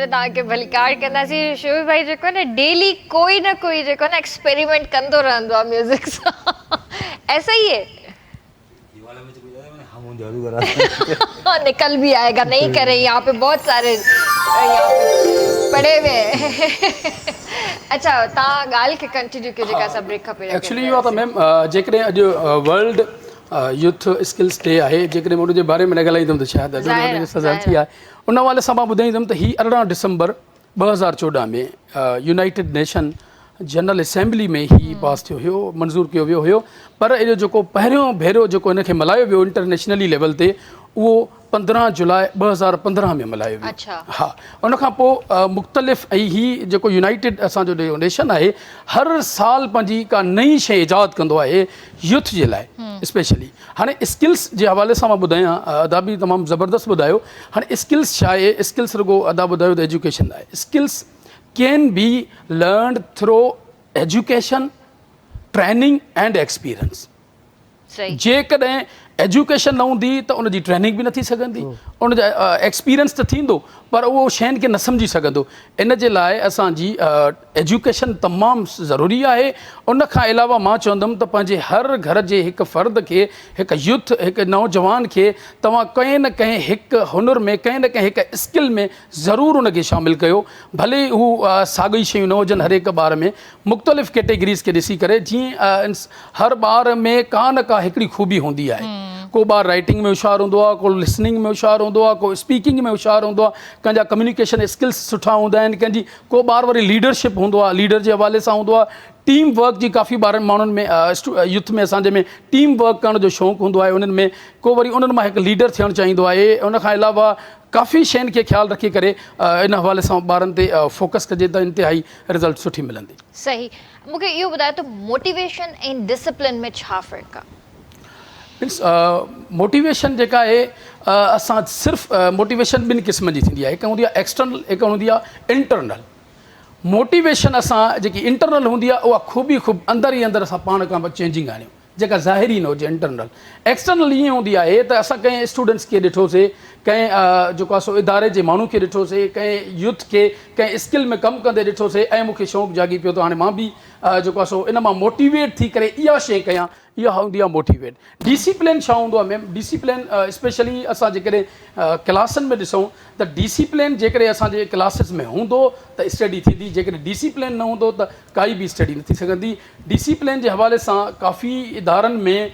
तव्हांखे भलिकार कंदासीं। शोएब भाई जेको आहे न डेली कोई न कोई जेको आहे न एक्सपेरिमेंट कंदो रहंदो आहे म्यूज़िक सां, ऐसा ही है? निकल भी आएगा, नहीं करे, यहाँ पे बहुत सारे यहाँ पे पड़े हुए अच्छा, तव्हां ॻाल्हि खे कंटिन्यू कयो जेका असां ब्रेक खां पहिरियों। एक्चुअली इहो त मैम जेकॾहिं अॼु वर्ल्ड यूथ स्किल्स डे आहे, जेकॾहिं मां उनजे बारे में न ॻाल्हाईंदुमि त शायदि सज़ा थी आहे। उन हवाले सां मां ॿुधाईंदुमि त हीअ 18 दिसंबर 2014 में यूनाइटेड नेशन जनरल असेंबली में ही पास थियो हुयो, मंज़ूर कयो वियो हुयो। पर इहो जेको पहिरियों भेरो जेको हिनखे मल्हायो वियो इंटरनेशनली लेवल ते, उहो 15 जुलाई 2015 में मल्हायो वियो। अच्छा। हा, उनखां पोइ मुख़्तलिफ़ ऐं ही जेको यूनाइटेड असांजो नेशन आहे, हर साल पंहिंजी का नई शइ इजाद कंदो आहे यूथ जे लाइ स्पेशली। हाणे स्किल्स जे हवाले सां मां ॿुधायां, अदा बि तमामु ज़बरदस्त ॿुधायो। हाणे स्किल्स छा आहे? स्किल्स रुगो अदा ॿुधायो त एजुकेशन आहे। Skills can be learned through education, training and experience. जेकॾहिं एजुकेशन न हूंदी त उनजी ट्रेनिंग बि न थी सघंदी, उनजा एक्सपीरियंस त थींदो पर उहो शयुनि खे न सम्झी सघंदो। इन जे लाइ असांजी एजुकेशन तमामु ज़रूरी आहे। उनखां अलावा मां चवंदुमि त पंहिंजे हर घर जे हिकु फ़र्द खे, हिकु यूथ, हिकु नौजवान खे तव्हां कंहिं न कंहिं हिकु हुनर में, कंहिं न कंहिं हिकु स्किल में ज़रूरु उनखे शामिलु कयो। भले हू साॻी शयूं न हुजनि हर हिकु ॿार में, मुख़्तलिफ़ कैटेगरीज़ खे ॾिसी करे, जीअं हर ॿार में का न का हिकिड़ी ख़ूबी हूंदी आहे। को ॿारु राइटिंग में होशियारु हूंदो आहे, को लिसनिंग में होशियारु हूंदो आहे, को स्पीकिंग में होशियारु हूंदो आहे, कंहिंजा कम्युनिकेशन स्किल्स सुठा हूंदा आहिनि, कंहिंजी को ॿारु वरी लीडरशिप हूंदो आहे, लीडर जे हवाले सां हूंदो आहे, टीम वर्क जी काफ़ी ॿारनि माण्हुनि में यूथ में असांजे में टीम वर्क करण जो शौक़ु हूंदो आहे उन्हनि में को वरी उन्हनि मां हिकु लीडर थियणु चाहींदो आहे उन खां अलावा काफ़ी शयुनि खे ख़्यालु रखी करे इन हवाले सां ॿारनि ते फोकस कजे त इंतिहाई रिज़ल्ट सुठी मिलंदी। सही, मूंखे इहो ॿुधायो त मोटिवेशन ऐं डिसिप्लिन में छा फ़र्क़ु आहे? मीन्स मोटिवेशन जेका आहे असां सिर्फ़ु मोटिवेशन ॿिनि क़िस्म जी थींदी आहे, हिकु हूंदी आहे एक्सटर्नल, हिकु हूंदी आहे इंटरनल। मोटिवेशन असां जेकी इंटरनल हूंदी आहे उहा ख़ूब ई ख़ूब अंदरि ई अंदरि असां पाण खां चेंजिंग आणियूं, जेका ज़ाहिरी न हुजे इंटरनल। एक्सटर्नल ईअं हूंदी आहे त असां कंहिं स्टूडेंट्स खे ॾिठोसीं, कंहिं जेको आहे सो इदारे जे माण्हू खे ॾिठोसीं, कंहिं यूथ खे कंहिं स्किल में कमु कंदे ॾिठोसीं ऐं मूंखे शौक़ु जागी पियो त हाणे मां बि जेको आहे सो इन मां मोटिवेट थी करे इहा शइ कयां, इहा हूंदी आहे मोटिवेट। डिसिप्लिन छा हूंदो आहे मैम? डिसिप्लिन स्पेशली असां जेकॾहिं क्लासनि में ॾिसूं त डिसिप्लिन जेकॾहिं असांजे क्लासिस में हूंदो त स्टडी थींदी, जेकॾहिं डिसिप्लिन न हूंदो त काई बि स्टडी न थी सघंदी। डिसिप्लिन जे हवाले सां काफ़ी इदारनि में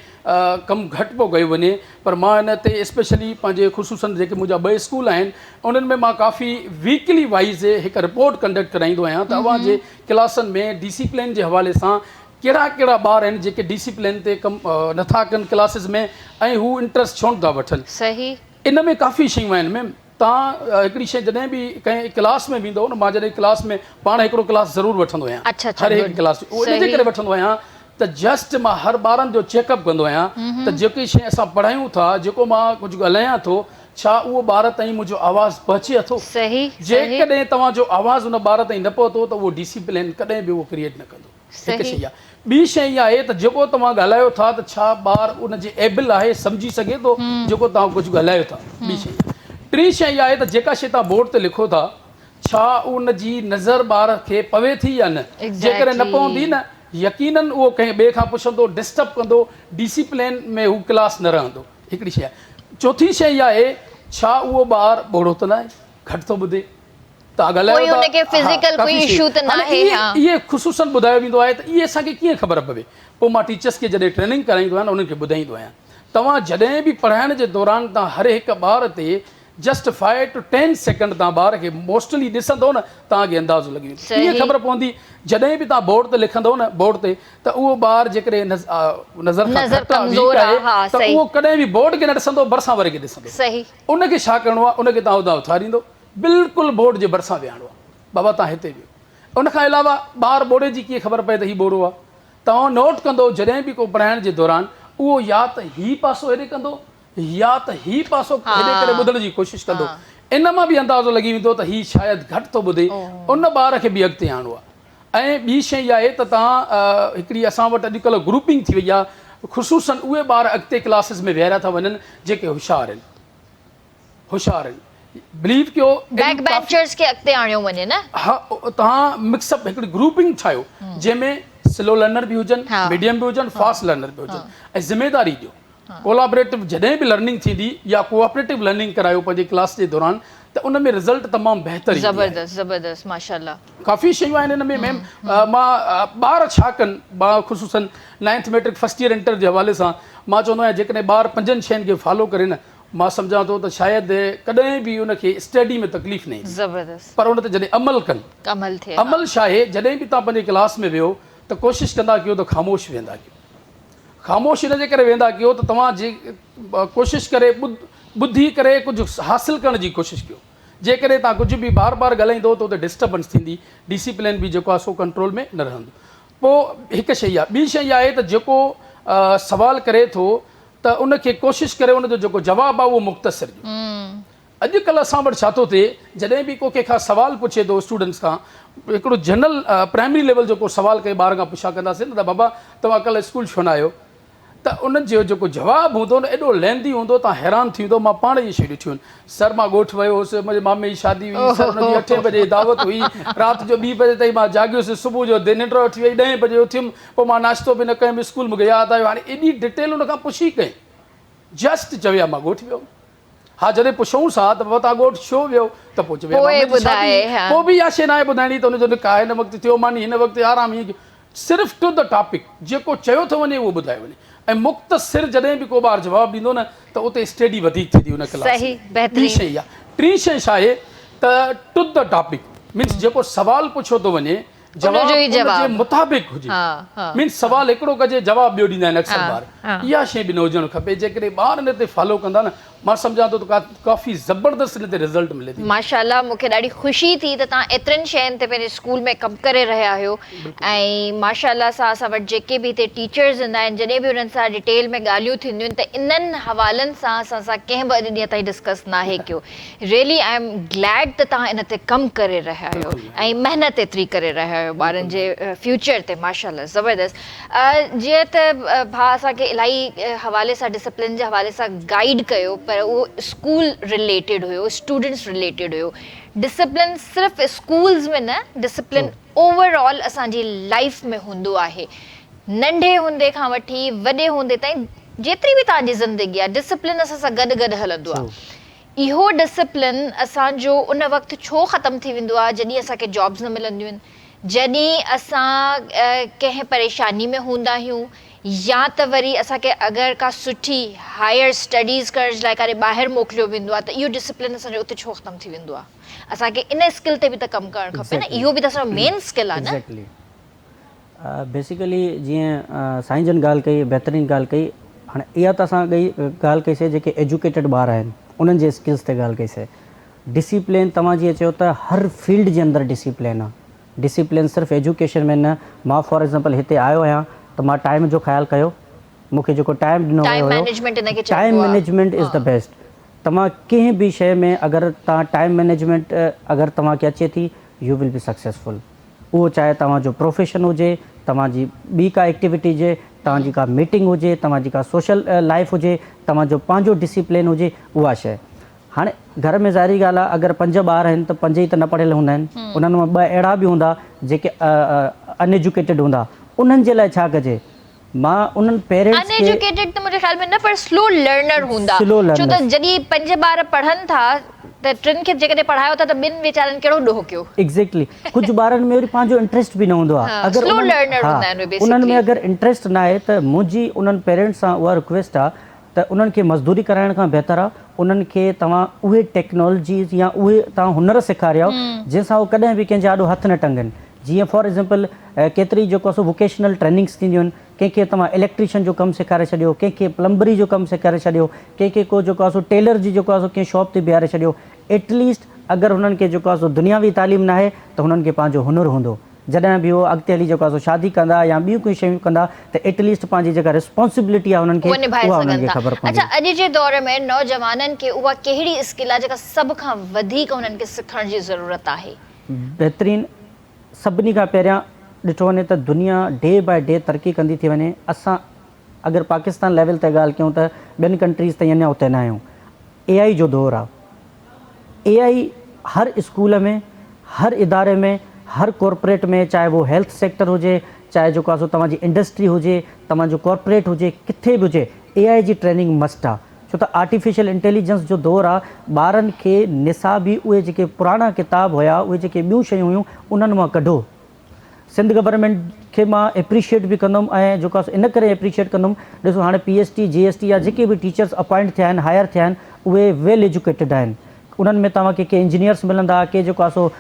कमु घटि पियो कयो वञे, पर मां इन ते स्पेशली पंहिंजे ख़ुशूसन जेके मुंहिंजा 2 स्कूल आहिनि उन्हनि में मां काफ़ी वीकली वाइज़ हिकु रिपोर्ट कंडक्ट कराईंदो आहियां त अव्हां जे क्लासनि में डिसिप्लिन जे हवाले सां कहिड़ा कहिड़ा ॿार आहिनि जेके डिसिप्लिन ते कमु नथा कनि क्लासिस में ऐं हू इंट्रस्ट छो नथा वठनि। सही, इन में काफ़ी शयूं आहिनि मैम। तव्हां हिकिड़ी शइ जॾहिं बि कंहिं क्लास में वेंदो न, मां जॾहिं क्लास में पाण हिकिड़ो क्लास ज़रूरु वठंदो आहियां, हर हिकु क्लास उहो इनजे करे वठंदो आहियां त जस्ट मां हर ॿारनि जो चेकअप कंदो आहियां त जेकी शइ असां पढ़ायूं था, जेको मां कुझु ॻाल्हायां थो, छा उहो ॿार ताईं मुंहिंजो आवाज़ु पहुचे थो। सही, जेकॾहिं तव्हांजो आवाज़ु उन ॿार ताईं न पहुतो त उहो डिसिप्लिन कॾहिं बि उहो क्रिएट न कंदो। हिकु शइ आहे। ॿी शइ इहा आहे त जेको तव्हां ॻाल्हायो था त छा ॿार उनजे एबल आहे, सम्झी सघे थो जेको तव्हां कुझु ॻाल्हायो था। ॿी शइ। टी शइ इहा आहे त जेका शइ तव्हां बोर्ड ते लिखो था छा उनजी नज़र ॿार खे पवे थी या न। जेकॾहिं न पवंदी न, यकीनन उहो कंहिं ॿिए खां पुछंदो, डिस्टर्ब कंदो, डिसिप्लिन में हू क्लास न रहंदो। हिकिड़ी शइ आहे। चौथी शइ इहा आहे, छा उहो ॿार ॿोड़ो त न आहे, घटि थो ॿुधे, तव्हां ॻाल्हायो था, इहे ख़ुशूसन ॿुधायो वेंदो आहे त इहे असांखे कीअं ख़बर पवे। पोइ मां टीचर्स खे जॾहिं ट्रेनिंग कराईंदो आहियां न उन्हनि खे ॿुधाईंदो आहियां, तव्हां जॾहिं बि पढ़ाइण जे दौरान तव्हां हर हिकु ॿार ते जस्ट 5 to 10 सेकेंड तव्हां ॿार खे मोस्टली ॾिसंदो न, तव्हांखे अंदाज़ो लॻी वेंदो। कीअं ख़बर पवंदी? जॾहिं बि तव्हां बोर्ड ते लिखंदो न, बोर्ड ते, त उहो ॿार जेकॾहिं नज़र खां घटि आहे, वीक आहे, त उहो कॾहिं बि बोर्ड खे न ॾिसंदो, भरिसां वारे खे ॾिसंदो। उनखे छा करिणो आहे? उनखे तव्हां उतां उथारींदो, बिल्कुलु बोर्ड जे भरिसां विहारणो आहे, बाबा तव्हां हिते वियो। उनखां अलावा ॿार बोड़े जी कीअं ख़बर पए त हीउ बोरो आहे? तव्हां नोट कंदो जॾहिं बि को पढ़ाइण जे दौरान उहो या त हीउ पासो हेॾे कंदो या त हीउ पासो हेॾे करे ॿुधण जी कोशिशि कंदो। इन मां बि अंदाज़ो लॻी वेंदो त हीउ शायदि घटि थो ॿुधे, उन ॿार खे बि अॻिते आणणो आहे। ऐं ॿी शइ इहा आहे त तव्हां हिकिड़ी असां वटि अॼुकल्ह ग्रुपिंग थी वई आहे, ख़ुशूसन उहे ॿार अॻिते क्लासिस में विहारिया था वञनि जेके होशियारु आहिनि। बिलीव कयो, बैक बेंचर्स खे अॻिते आणियो वञे न। हा, तव्हां मिक्सअप हिकिड़ी ग्रुपिंग ठाहियो जंहिंमें स्लो लर्नर बि हुजनि, मीडियम बि हुजनि, फास्ट लर्नर बि हुजनि, ऐं ज़िमेदारी ॾियो। कोलाबरेटिव जॾहिं बि लर्निंग थींदी या कोऑपरेटिव लर्निंग करायो पंहिंजे क्लास जे दौरान, त उन में रिज़ल्ट तमामु बहितर ईंदी आहे। ज़बरदस्त, माशाल्लाह। काफ़ी शयूं आहिनि हिन में मैम। मां ॿार छा कनि, मां ख़ुशूसन 9th matric first year inter जे हवाले सां मां चवंदो आहियां जेकॾहिं ॿार 5 शयुनि खे फॉलो करे न, मां सम्झां थो त शायदि कॾहिं बि उनखे स्टडी में तकलीफ़ न ईंदी। ज़बरदस्त। पर उन ते जॾहिं अमल कनि, अमल छा आहे, जॾहिं बि तव्हां पंहिंजे क्लास में वियो त कोशिशि कंदा कयो त ख़ामोश वेंदा कयो। ख़ामोश इन जे करे वेंदा कयो त तव्हां जे कोशिशि करे ॿुधी करे कुझु हासिलु करण जी कोशिशि कयो। जेकॾहिं तव्हां कुझु बि बार बार ॻाल्हाईंदो त उते डिस्टर्बेंस थींदी, डिसिप्लिन बि जेको आहे सो कंट्रोल में न रहंदो। पोइ हिकु शइ आहे। ॿी शइ इहा आहे त जेको सवाल करे थो त उनखे कोशिशि करे उनजो जेको जवाबु आहे उहो मुख़्तसिर ॾियो। अॼुकल्ह असां वटि छा थो थिए, जॾहिं बि को कंहिंखां सवाल पुछे थो स्टूडेंट्स खां, हिकिड़ो जनरल प्राइमरी लेवल जो को सवाल कंहिं ॿार खां पुछा कंदासीं न त बाबा तव्हां कल्ह स्कूल छो न आयो, त उनजो जेको जवाबु हूंदो न एॾो लेंदी हूंदो, तव्हां हैरान थी वेंदो। मां पाण इहे शयूं ॾिठियूं आहिनि। सर मां ॻोठु वियो हुउसि, मुंहिंजे मामे जी शादी हुई, सर हुनजी 8 बजे दावत हुई, राति जो 2 बजे ताईं मां जाॻियुसि, सुबुह जो निंड उथी वई, 10 बजे उथियुमि, पोइ मां नाश्तो बि न कयुमि, स्कूल मूंखे यादि आयो। हाणे एॾी डिटेल हुन खां पुछी कई, जस्ट चविया मां ॻोठु वियो। हा, जॾहिं पुछूंसि हा त बाबा तव्हां ॻोठु छो वियो, त पोइ चविया पोइ बि इहा शइ न आहे ॿुधाइणी त हुनजो निकाह हिन वक़्तु थियो, मानी हिन वक़्तु आराम। ईअं सिर्फ़ु टू द टॉपिक, जेको चयो थो वञे उहो ॿुधायो वञे। ऐं मुख़्तसिर जॾहिं बि को ॿार जवाबु ॾींदो न त उते स्टडी वधीक थींदी हुन क्लास में। ॿी शइ आहे। टी शइ छा आहे त टू द टॉपिक मीन्स जेको सवाल पुछियो थो वञे उनजो ई जवाब। उनजे मुताबिक़ हुजे। हा। मीन्स सवाल हिकिड़ो कजे जवाब ॿियो ॾींदा आहिनि अक्सर हा, ॿार। इहा शइ बि न हुजणु खपे। जेकॾहिं ॿार इन ते फॉलो कंदा न, मां सम्झां थो त काफ़ी ज़बरदस्त इन ते रिज़ल्ट मिले थी। माशाल्लाह, मूंखे ॾाढी ख़ुशी थी त तव्हां एतिरनि शयुनि ते पंहिंजे स्कूल में कमु करे रहिया आहियो। ऐं माशाल्लाह सां असां वटि जेके बि हिते टीचर्स ईंदा आहिनि, जॾहिं बि उन्हनि सां डिटेल में ॻाल्हियूं थींदियूं आहिनि, त इन्हनि हवालनि सां असां कंहिं बि अॼु ॾींहं ताईं डिस्कस नाहे कयो। रियली आई एम ग्लैड त तव्हां इन ते कमु करे रहिया आहियो ऐं महिनत एतिरी करे रहिया आहियो ॿारनि जे फ्यूचर ते। माशाल्लाह, ज़बरदस्त। जीअं त भाउ असांखे इलाही हवाले सां डिसिप्लिन जे हवाले सां गाइड कयो, पर उहो स्कूल रिलेटेड हुयो, स्टूडेंट्स रिलेटेड हुयो। डिसिप्लिन सिर्फ़ु स्कूल्स में न, डिसिप्लिन ओवरऑल असांजी लाइफ में हूंदो आहे। नंढे हूंदे खां वठी वॾे हूंदे ताईं जेतिरी बि तव्हांजी ज़िंदगी आहे, डिसिप्लिन असां सां गॾु गॾु हलंदो आहे। इहो डिसिप्लिन असांजो उन वक़्तु छो ख़तमु थी वेंदो आहे जॾहिं असांखे जॉब्स न मिलंदियूं आहिनि, जॾहिं असां कंहिं परेशानी में हूंदा आहियूं, या त वरी असांखे अगरि का सुठी हायर स्टडीज़ करण जे लाइ काॾे ॿाहिरि मोकिलियो वेंदो आहे, त इहो डिसिप्लिन असांजो उते छो ख़तमु थी वेंदो आहे। असांखे इन स्किल ते बि त कमु करणु खपे न, इहो बि त असांजो मेन स्किल आहे न। एक्ज़ैक्टली। बेसिकली जीअं साईं जन ॻाल्हि कई, बहितरीनु ॻाल्हि कई। हाणे इहा त असां ॻाल्हि कईसीं जेके एजुकेटेड ॿार आहिनि उन्हनि जे स्किल्स ते ॻाल्हि कईसीं। डिसिप्लिन तव्हां जीअं चयो त हर फील्ड जे अंदरि डिसिप्लिन आहे। डिसिप्लिन सिर्फ़ु एजुकेशन में न। मां फॉर एग्ज़ाम्पल हिते आयो आहियां त मां टाइम जो ख़्यालु कयो। मूंखे जेको टाइम ॾिनो वियो हुयो, time management is the best. तव्हां कंहिं बि शइ में अगरि तव्हां टाइम मैनेजमेंट अगरि तव्हांखे अचे थी, यू विल बी सक्सेसफुल। उहो चाहे तव्हांजो प्रोफेशन हुजे, तव्हांजी ॿी का एक्टिविटी हुजे, तव्हांजी का मीटिंग हुजे, तव्हांजी का सोशल लाइफ हुजे, तव्हांजो पंहिंजो डिसिप्लिन हुजे, उहा शइ। हाणे घर में ज़ाहिरी ॻाल्हि आहे, अगरि 5 ॿार आहिनि त 5 ई त न पढ़ियल हूंदा आहिनि। उन्हनि मां 2 अहिड़ा बि हूंदा जेके अनएजुकेटेड हूंदा। उन्हनि जे लाइ छा कजे? मां उन्हनि पेरेंट्स खे अनएजुकेटेड त मुंहिंजे ख़्याल में न, पर स्लो लर्नर हूंदा। छो त जॾहिं 5 ॿार पढ़नि था त 3 खे जेकॾहिं पढ़ायो था त 2 वीचारनि कहिड़ो ॾोह कयो। एग्ज़ैक्टली। कुझु ॿारनि में वरी पंहिंजो इंट्रस्ट बि न हूंदो आहे। अगरि उन्हनि में अगरि इंट्रस्ट न आहे त मुंहिंजी उन्हनि पेरेंट्स सां उहा रिक्वेस्ट आहे त उन्हनि खे मज़दूरी कराइण खां बहितरु आहे उन्हनि खे तव्हां उहे टेक्नोलॉजीज़ या उहे तव्हां हुनर सेखारियो जंहिंसां उहो कॾहिं बि कंहिंजे आॾो हथु न टंगनि। जीअं फॉर एग्ज़ाम्पल केतिरी जेको आहे सो वोकेशनल ट्रेनिंग्स थींदियूं आहिनि। कंहिंखे तव्हां इलेक्ट्रीशियन जो कमु सेखारे छॾियो, कंहिंखे प्लम्बरी जो कमु सेखारे छॾियो, कंहिंखे को जेको आहे सो टेलर जी जेको आहे सो कंहिं शॉप ते बीहारे छॾियो। एटलीस्ट अगरि हुननि खे जेको आहे सो दुनियावी तालीम न आहे त हुननि खे पंहिंजो हुनुर हूंदो। जॾहिं बि उहो अॻिते हली जेको आहे सो शादी कंदा या ॿियूं कोई शयूं कंदा त एटलीस्ट पंहिंजी जेका रिस्पॉन्सिबिलिटी आहे हुननि खे उहा हुननि खे ख़बर पवंदी। अच्छा, अॼु जे दौर में नौजवाननि खे उहा कहिड़ी स्किल आहे जेका सभ खां वधीक उन्हनि खे सिखण जी ज़रूरत आहे? बहितरीनु सभिनी खां पहिरियां ॾिठो वञे त दुनिया डे बाय डे तरक़ी कंदी थी वञे। असां अगरि पाकिस्तान लेवल ते ॻाल्हि कयूं त ॿियनि कंट्रीज़ ताईं अञा उते न आहियूं। AI जो दौरु आहे। AI हर स्कूल में, हर इदारे में, हर कॉर्पोरेट में, चाहे वो हेल्थ सेक्टर हुजे, चाहे जेको आहे सो तव्हांजी इंडस्ट्री हुजे, तव्हांजो कॉर्पोरेट हुजे, किथे बि हुजे, AI जी ट्रेनिंग मस्ट आहे। छो त आर्टिफिशियल इंटेलिजेंस जो दौरु आहे। ॿारनि खे निसाबी उहे जेके पुराणा किताब हुया, उहे जेके ॿियूं शयूं हुयूं, उन्हनि मां कढो। सिंध गवर्नमेंट खे मां एप्रिशिएट बि कंदुमि ऐं जेको आहे इन करे एप्रिशिएट कंदुमि, ॾिसो हाणे PhD GST या जेके बि टीचर्स अपॉइंट थिया आहिनि, हायर थिया आहिनि, उहे वेल एजुकेटेड आहिनि। उन्हनि में तव्हांखे के इंजीनियर्स मिलंदा, के जेको आहे सो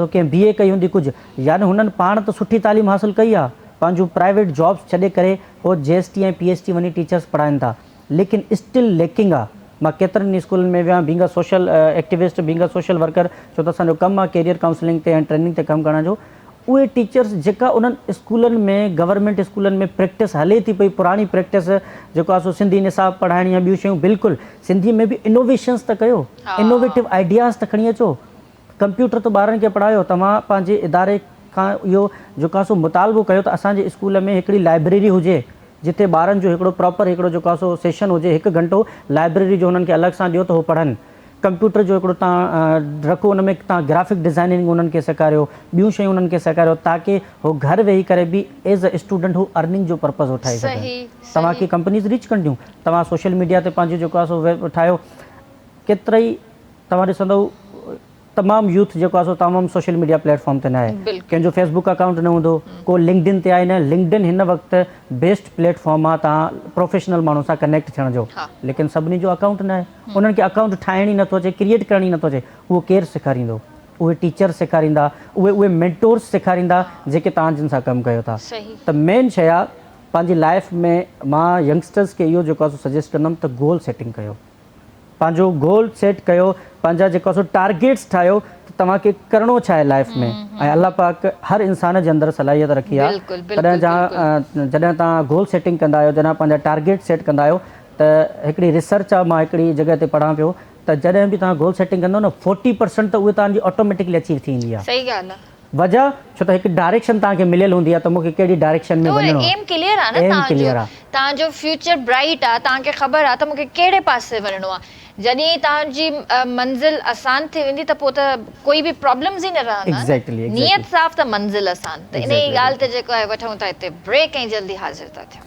कंहिं BA कई हूंदी कुझु, यानी हुननि पाण त सुठी तालीम हासिलु कई आहे, पंहिंजूं प्राइवेट जॉब्स छॾे करे उहो GST ऐं PhD वञी टीचर्स पढ़ाइनि था, लेकिन स्टिल लेकिंग आहे। मां केतिरनि स्कूलनि में विया, being a social activist, being a social worker, छो त असांजो कमु आहे कैरियर काउंसलिंग ते ऐं ट्रेनिंग ते कमु करण जो। उहे टीचर्स जेका उन्हनि स्कूलनि में, गवर्नमेंट स्कूलनि में प्रैक्टिस हले थी पई, पुराणी प्रैक्टिस जेको आहे सो सिंधी निसाब पढ़ाइणी या ॿियूं शयूं, बिल्कुलु सिंधी में बि इनोवेशन्स त कयो, इनोवेटिव आइडियाज़ त खणी अचो। कंप्यूटर त ॿारनि खे पढ़ायो। तव्हां पंहिंजे इदारे खां इहो जेको आहे सो मुतालबो कयो त असांजे स्कूल में हिकिड़ी लाइब्रेरी हुजे जिते ॿारनि जो हिकिड़ो प्रॉपर हिकिड़ो जेको आहे सो सेशन हुजे, 1 घंटो लाइब्रेरी जो हुननि खे अलॻि सां ॾियो त उहो पढ़नि। कंप्यूटर जो हिकिड़ो तव्हां रखो, हुन में तव्हां ग्राफिक डिज़ाइनिंग उन्हनि खे सेखारियो, ॿियूं शयूं उन्हनि खे सेखारियो, ताकी उहो घर वेही करे बि एज़ अ स्टूडेंट हू अर्निंग जो पर्पज़ उठाए सघे। तव्हांखे कंपनीज़ रीच कंदियूं। तव्हां सोशल मीडिया ते पंहिंजो जेको आहे सो वेब ठाहियो। केतिरा ई तव्हां ॾिसंदव तमामु यूथ जेको आहे सो तमामु सोशल मीडिया प्लेटफॉर्म ते न आहे। कंहिंजो फेसबुक अकाउंट न हूंदो, को लिंक्डइन ते आहे न। लिंक्डइन हिन वक़्तु बेस्ट प्लेटफॉर्म आहे तव्हां प्रोफेशनल माण्हू सां कनेक्ट थियण जो, लेकिन सभिनी जो अकाउंट न आहे। उन्हनि खे अकाउंट ठाहिण ई नथो अचे, क्रिएट करण ई नथो अचे, उहो केरु सेखारींदो? उहे टीचर सेखारींदा, उहे मेंटोर्स सेखारींदा जेके तव्हां जिन सां कमु कयो था। सही। त मेन शइ आहे पंहिंजी लाइफ में मां यंगस्टर्स खे इहो जेको आहे सजेस्ट कंदुमि त गोल सेटिंग कयो, पंहिंजो गोल सेट कयो, पंहिंजा जेको आहे टारगेट्स ठाहियो त तव्हांखे करिणो छा आहे लाइफ में। ऐं अलाह पाक हर इंसान जे अंदरि सलाहियत रखी आहे। तॾहिं जॾहिं तव्हां गोल सेटिंग कंदा आहियो, जॾहिं पंहिंजा टारगेट सेट कंदा आहियो, त हिकिड़ी रिसर्च आहे, मां हिकिड़ी जॻह ते पढ़ां पियो त जॾहिं बि तव्हां गोल सेटिंग कंदो न 40% त उहे तव्हांजी ऑटोमेटिकली अचीव थींदी आहे। सही ॻाल्हि आहे। वजह छो त हिकु डायरेक्शन तव्हांखे मिलियल हूंदी आहे त मूंखे कहिड़ी डायरेक्शन में वञिणो आहे। एम क्लियर आहे न, एम क्लियर आहे। तव्हांजो फ्यूचर ब्राइट आहे, तव्हांखे ख़बर आहे त मूंखे कहिड़े पासे वञिणो आहे। जॾहिं तव्हांजी मंज़िल आसान थी वेंदी त पोइ त कोई बि प्रॉब्लम्स ई न रहंदा। Exactly. नियत साफ़ त मंज़िल आसान। त इन ई ॻाल्हि ते जेको आहे वठूं था हिते ब्रेक ऐं जल्दी हाज़िर था थियूं।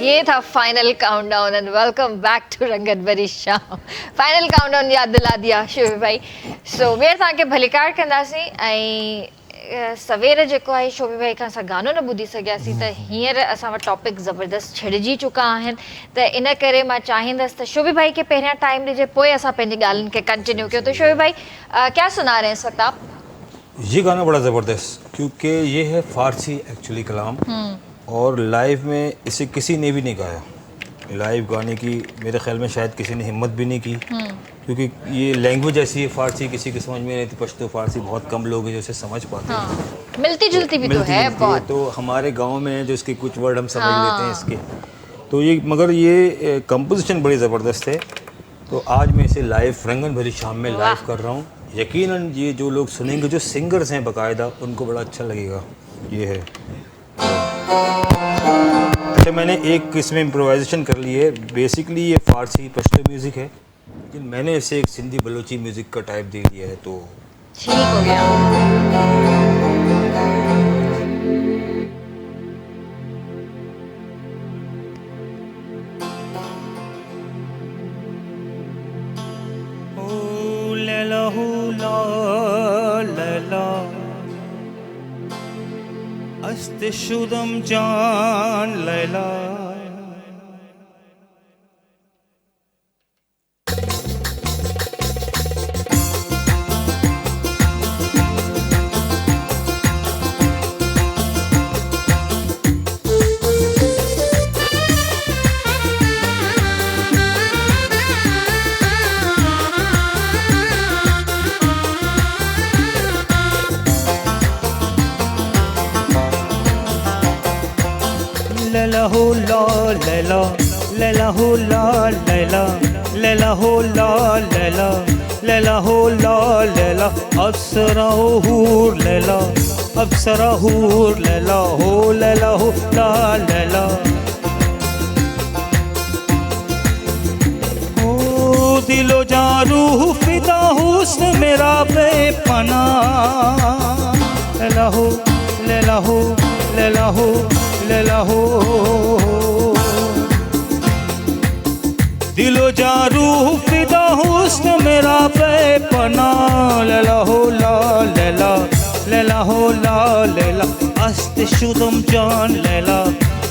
ये था final countdown and welcome back to रंगत भरी शाम। फाइनल काउंटडाउन याद दिला दिया शोभी भाई। सो ॿीहर तव्हांखे भलीकार कंदासीं ऐं सवेर जेको आहे शोभी भाई खां असां गानो न ॿुधी सघियासीं त हींअर असां वटि टॉपिक ज़बरदस्त छिड़जी चुका आहिनि। त इन करे मां चाहींदसि त शोभी भाई खे पहिरियां टाइम ॾिजे, पोइ असां पंहिंजी ॻाल्हियुनि खे कंटिन्यू कयो। त शोभी भाई क्या सुना रहे हैं इस वक्त आप? ये गाना बड़ा ज़बरदस्त, क्योंकि ये है फ़ारसी एक्चुअली कलाम, और लाइव में इसे किसी ने भी नहीं गाया। लाइव गाने की मेरे ख्याल में शायद किसी ने हिम्मत भी नहीं की, क्योंकि ये लैंग्वेज ऐसी है फ़ारसी, किसी की समझ में नहीं थी। पश्तो फ़ारसी बहुत कम लोग हैं जो इसे समझ पाते हैं। मिलती जुलती भी तो है बहुत। तो हमारे गांव में है जो इसके कुछ वर्ड हम समझ लेते हैं इसके, तो ये मगर ये कंपोजिशन बड़ी ज़बरदस्त है। तो आज मैं इसे लाइव रंगन भरी शाम में लाइव कर रहा हूँ। यकीनन ये जो लोग सुनेंगे, जो सिंगर्स हैं बाकायदा, उनको बड़ा अच्छा लगेगा। ये है अच्छा, मैंने एक इसमें इम्प्रोवाइजेशन कर ली है। बेसिकली ये फ़ारसी पश्तो म्यूज़िक है, लेकिन मैंने इसे एक सिंधी बलोची म्यूज़िक का टाइप दे दिया है, तो ठीक हो गया। शुदम जान लैला लैला हो ला लैला, लैला हो ला लैला, लैला हो ला लैला, लैला हो ला लैला, अप्सरा हूर लैला, अप्सरा हूर लैला हो, लैला हो ला लैला। ओ दिलो जा रूह फिदा हुस्न मेरा बेपना, लैला हो लैला हो लैला हो लैला हो, दिलो जा रूह फिदा हुस्न मेरा बेपना, लैला हो ला लैला, लैला हो ला लैला, अस्त शुदम जान लैला,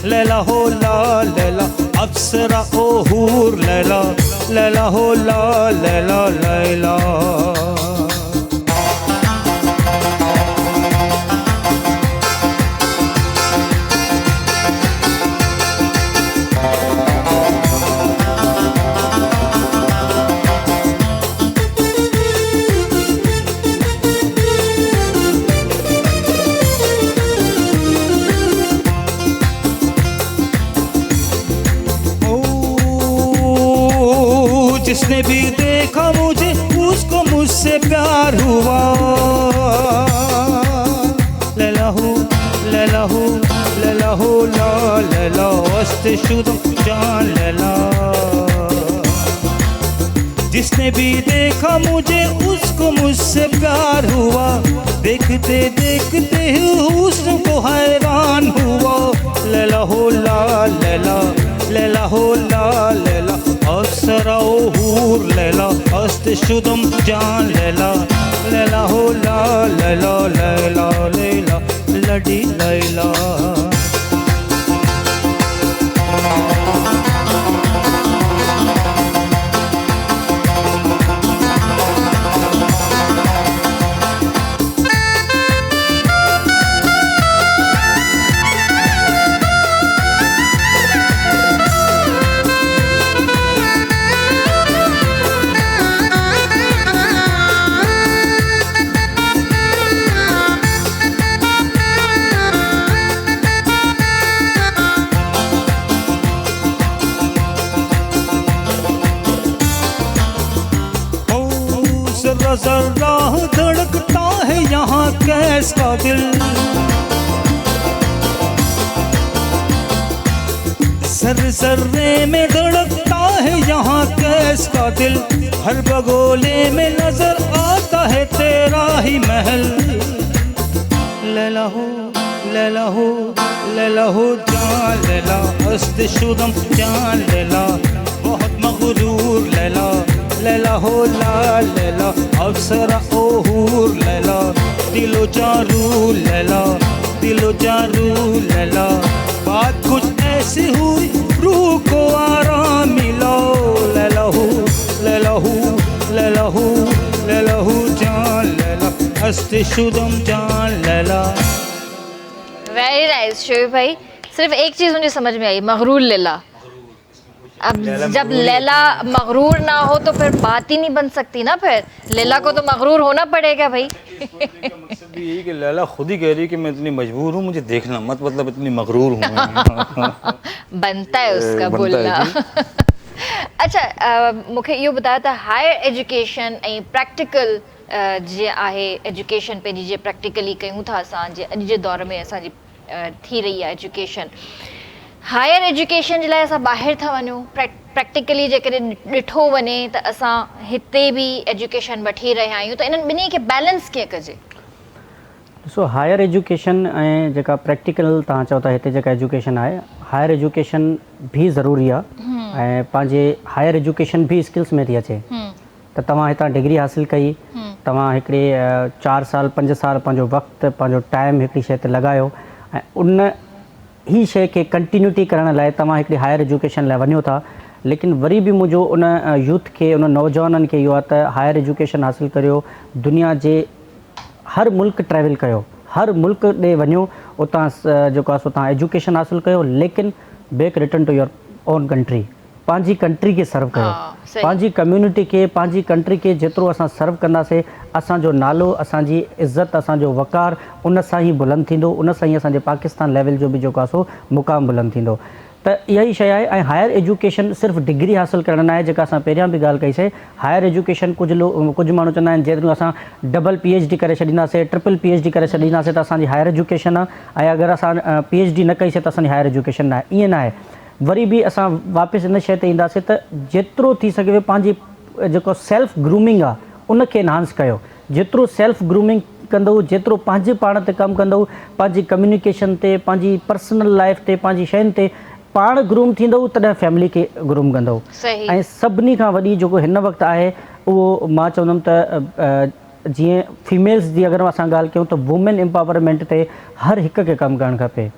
लैला हो ला लैला, अप्सरा ओ हूर लैला, लैला हो ला लैला लैला। जिसने भी देखा मुझे उसको मुझसे मुझसे प्यार हुआ लैला हो लैला हो लैला हो ला लैला वस्त शुदम जान लैला जिसने भी देखा मुझे उसको मुझसे प्यार हुआ देखते देखते हुस्न को हैरान हुआ लैला हो ला लैला लैला हो ला लैला अप्सरा ओ हूर लैला हस्त शुदम जान लैला लैला हो ला लैला लैला लैला लड़ी लैला जर्रा धड़कता है यहाँ कैसा दिल जर्रे में धड़कता है यहाँ कैसा दिल हर बगोले में नजर आता है तेरा ही महल लैला हो लैला हो लैला हो जान लैला हस्त शुदम जान लैला बहुत मगरूर लैला लैला हो ला लैला अप्सरा ओ हूर लैला दिलो जारू लैला दिलो जारू लैला बात कुछ ऐसी हुई रूह को आराम मिला लैला हो लैला हो लैला हो लैला हो जान लैला हस्ते शुदम जान लैला वेरी नाइस शोएब भाई। सिर्फ एक चीज़ मुझे समझ में आई, मगरूर लैला। अब जब लैला मगरूर ना हो तो फिर बात ही नहीं बन सकती ना, फिर लैला को तो मगरूर होना पड़ेगा भाई। मकसद यही कि लैला खुद ही कह रही कि मैं इतनी मजबूर हूँ, मुझे देखना मत, मतलब इतनी मगरूर हूँ। बनता है उसका बोलना। अच्छा, मूंखे इहो ॿुधायो त हायर एजुकेशन ऐं प्रैक्टिकल जीअं आहे एजुकेशन पंहिंजी जीअं प्रैक्टिकली कयूं था असां, जे अॼु जे दौर में असांजी थी रही आहे एजुकेशन, हायर एजुकेशन जे लाइ असां ॿाहिरि था वञूं, प्रैक्टिकली जेकॾहिं ॾिठो वञे त असां हिते बि एजुकेशन वठी रहिया आहियूं, त इन्हनि ॿिन्ही खे बैलेंस कीअं कजे? ॾिसो, हायर एजुकेशन ऐं जेका प्रैक्टिकल तव्हां चओ था, हिते जेका एजुकेशन आहे, हायर एजुकेशन भी ज़रूरी आहे ऐं पंहिंजे हायर एजुकेशन भी स्किल्स में थी अचे। त तव्हां हितां डिग्री हासिलु कई, तव्हां हिकिड़े 4 साल 5 साल पंहिंजो वक़्तु पंहिंजो टाइम हिकिड़ी शइ ते लॻायो ऐं उन ही शइ खे कंटिन्यूटी करण लाइ तव्हां हिकिड़ी हायर एजुकेशन लाइ वञो था। लेकिन वरी बि मुंहिंजो उन यूथ खे, उन नौजवाननि खे इहो आहे त हायर एजुकेशन हासिलु करियो, दुनिया जे हर मुल्क ट्रैवल कयो, हर मुल्क ॾे वञो, उतां जेको आहे सो तव्हां एजुकेशन हासिलु कयो, लेकिन back return to your own country, पंहिंजी कंट्री खे सर्व कयो, पंहिंजी कम्यूनिटी खे, पंहिंजी कंट्री खे जेतिरो असां सर्व कंदासीं, असांजो नालो, असांजी इज़त, असांजो वक़ार उन सां ई बुलंद थींदो, उन सां ई असांजे पाकिस्तान लेवल जो बि जेको आहे सो मुक़ाम बुलंद थींदो। त इहा ई शइ आहे। ऐं हायर एजुकेशन सिर्फ़ु डिग्री हासिलु करणु न आहे, जेका असां पहिरियां बि ॻाल्हि कईसीं। हायर एजुकेशन कुझु माण्हू चवंदा आहिनि जेतिरो असां डबल PhD करे छॾींदासीं, ट्रिपल PhD करे छॾींदासीं त असांजी हायर एजुकेशन आहे, ऐं अगरि असां PhD न कईसीं त असांजी हायर एजुकेशन न आहे। ईअं न आहे। वरी बि असां वापसि इन शइ ते ईंदासीं त जेतिरो थी सघे पंहिंजी जेको सेल्फ ग्रूमिंग आहे उनखे एनहांस कयो। जेतिरो सेल्फ ग्रूमिंग कंदो, जेतिरो पंहिंजे पाण ते कमु कंदो, पंहिंजी कम्युनिकेशन ते, पंहिंजी पर्सनल लाइफ ते, पंहिंजी शयुनि ते पाण ग्रूम थींदो, तॾहिं फैमिली खे ग्रूम कंदो। ऐं सभिनी खां वॾी जेको हिन वक़्तु आहे उहो मां चवंदुमि त जीअं फीमेल्स जी अगरि असां ॻाल्हि कयूं त वुमेन एम्पावरमेंट ते हर हिक खे कमु करणु खपे।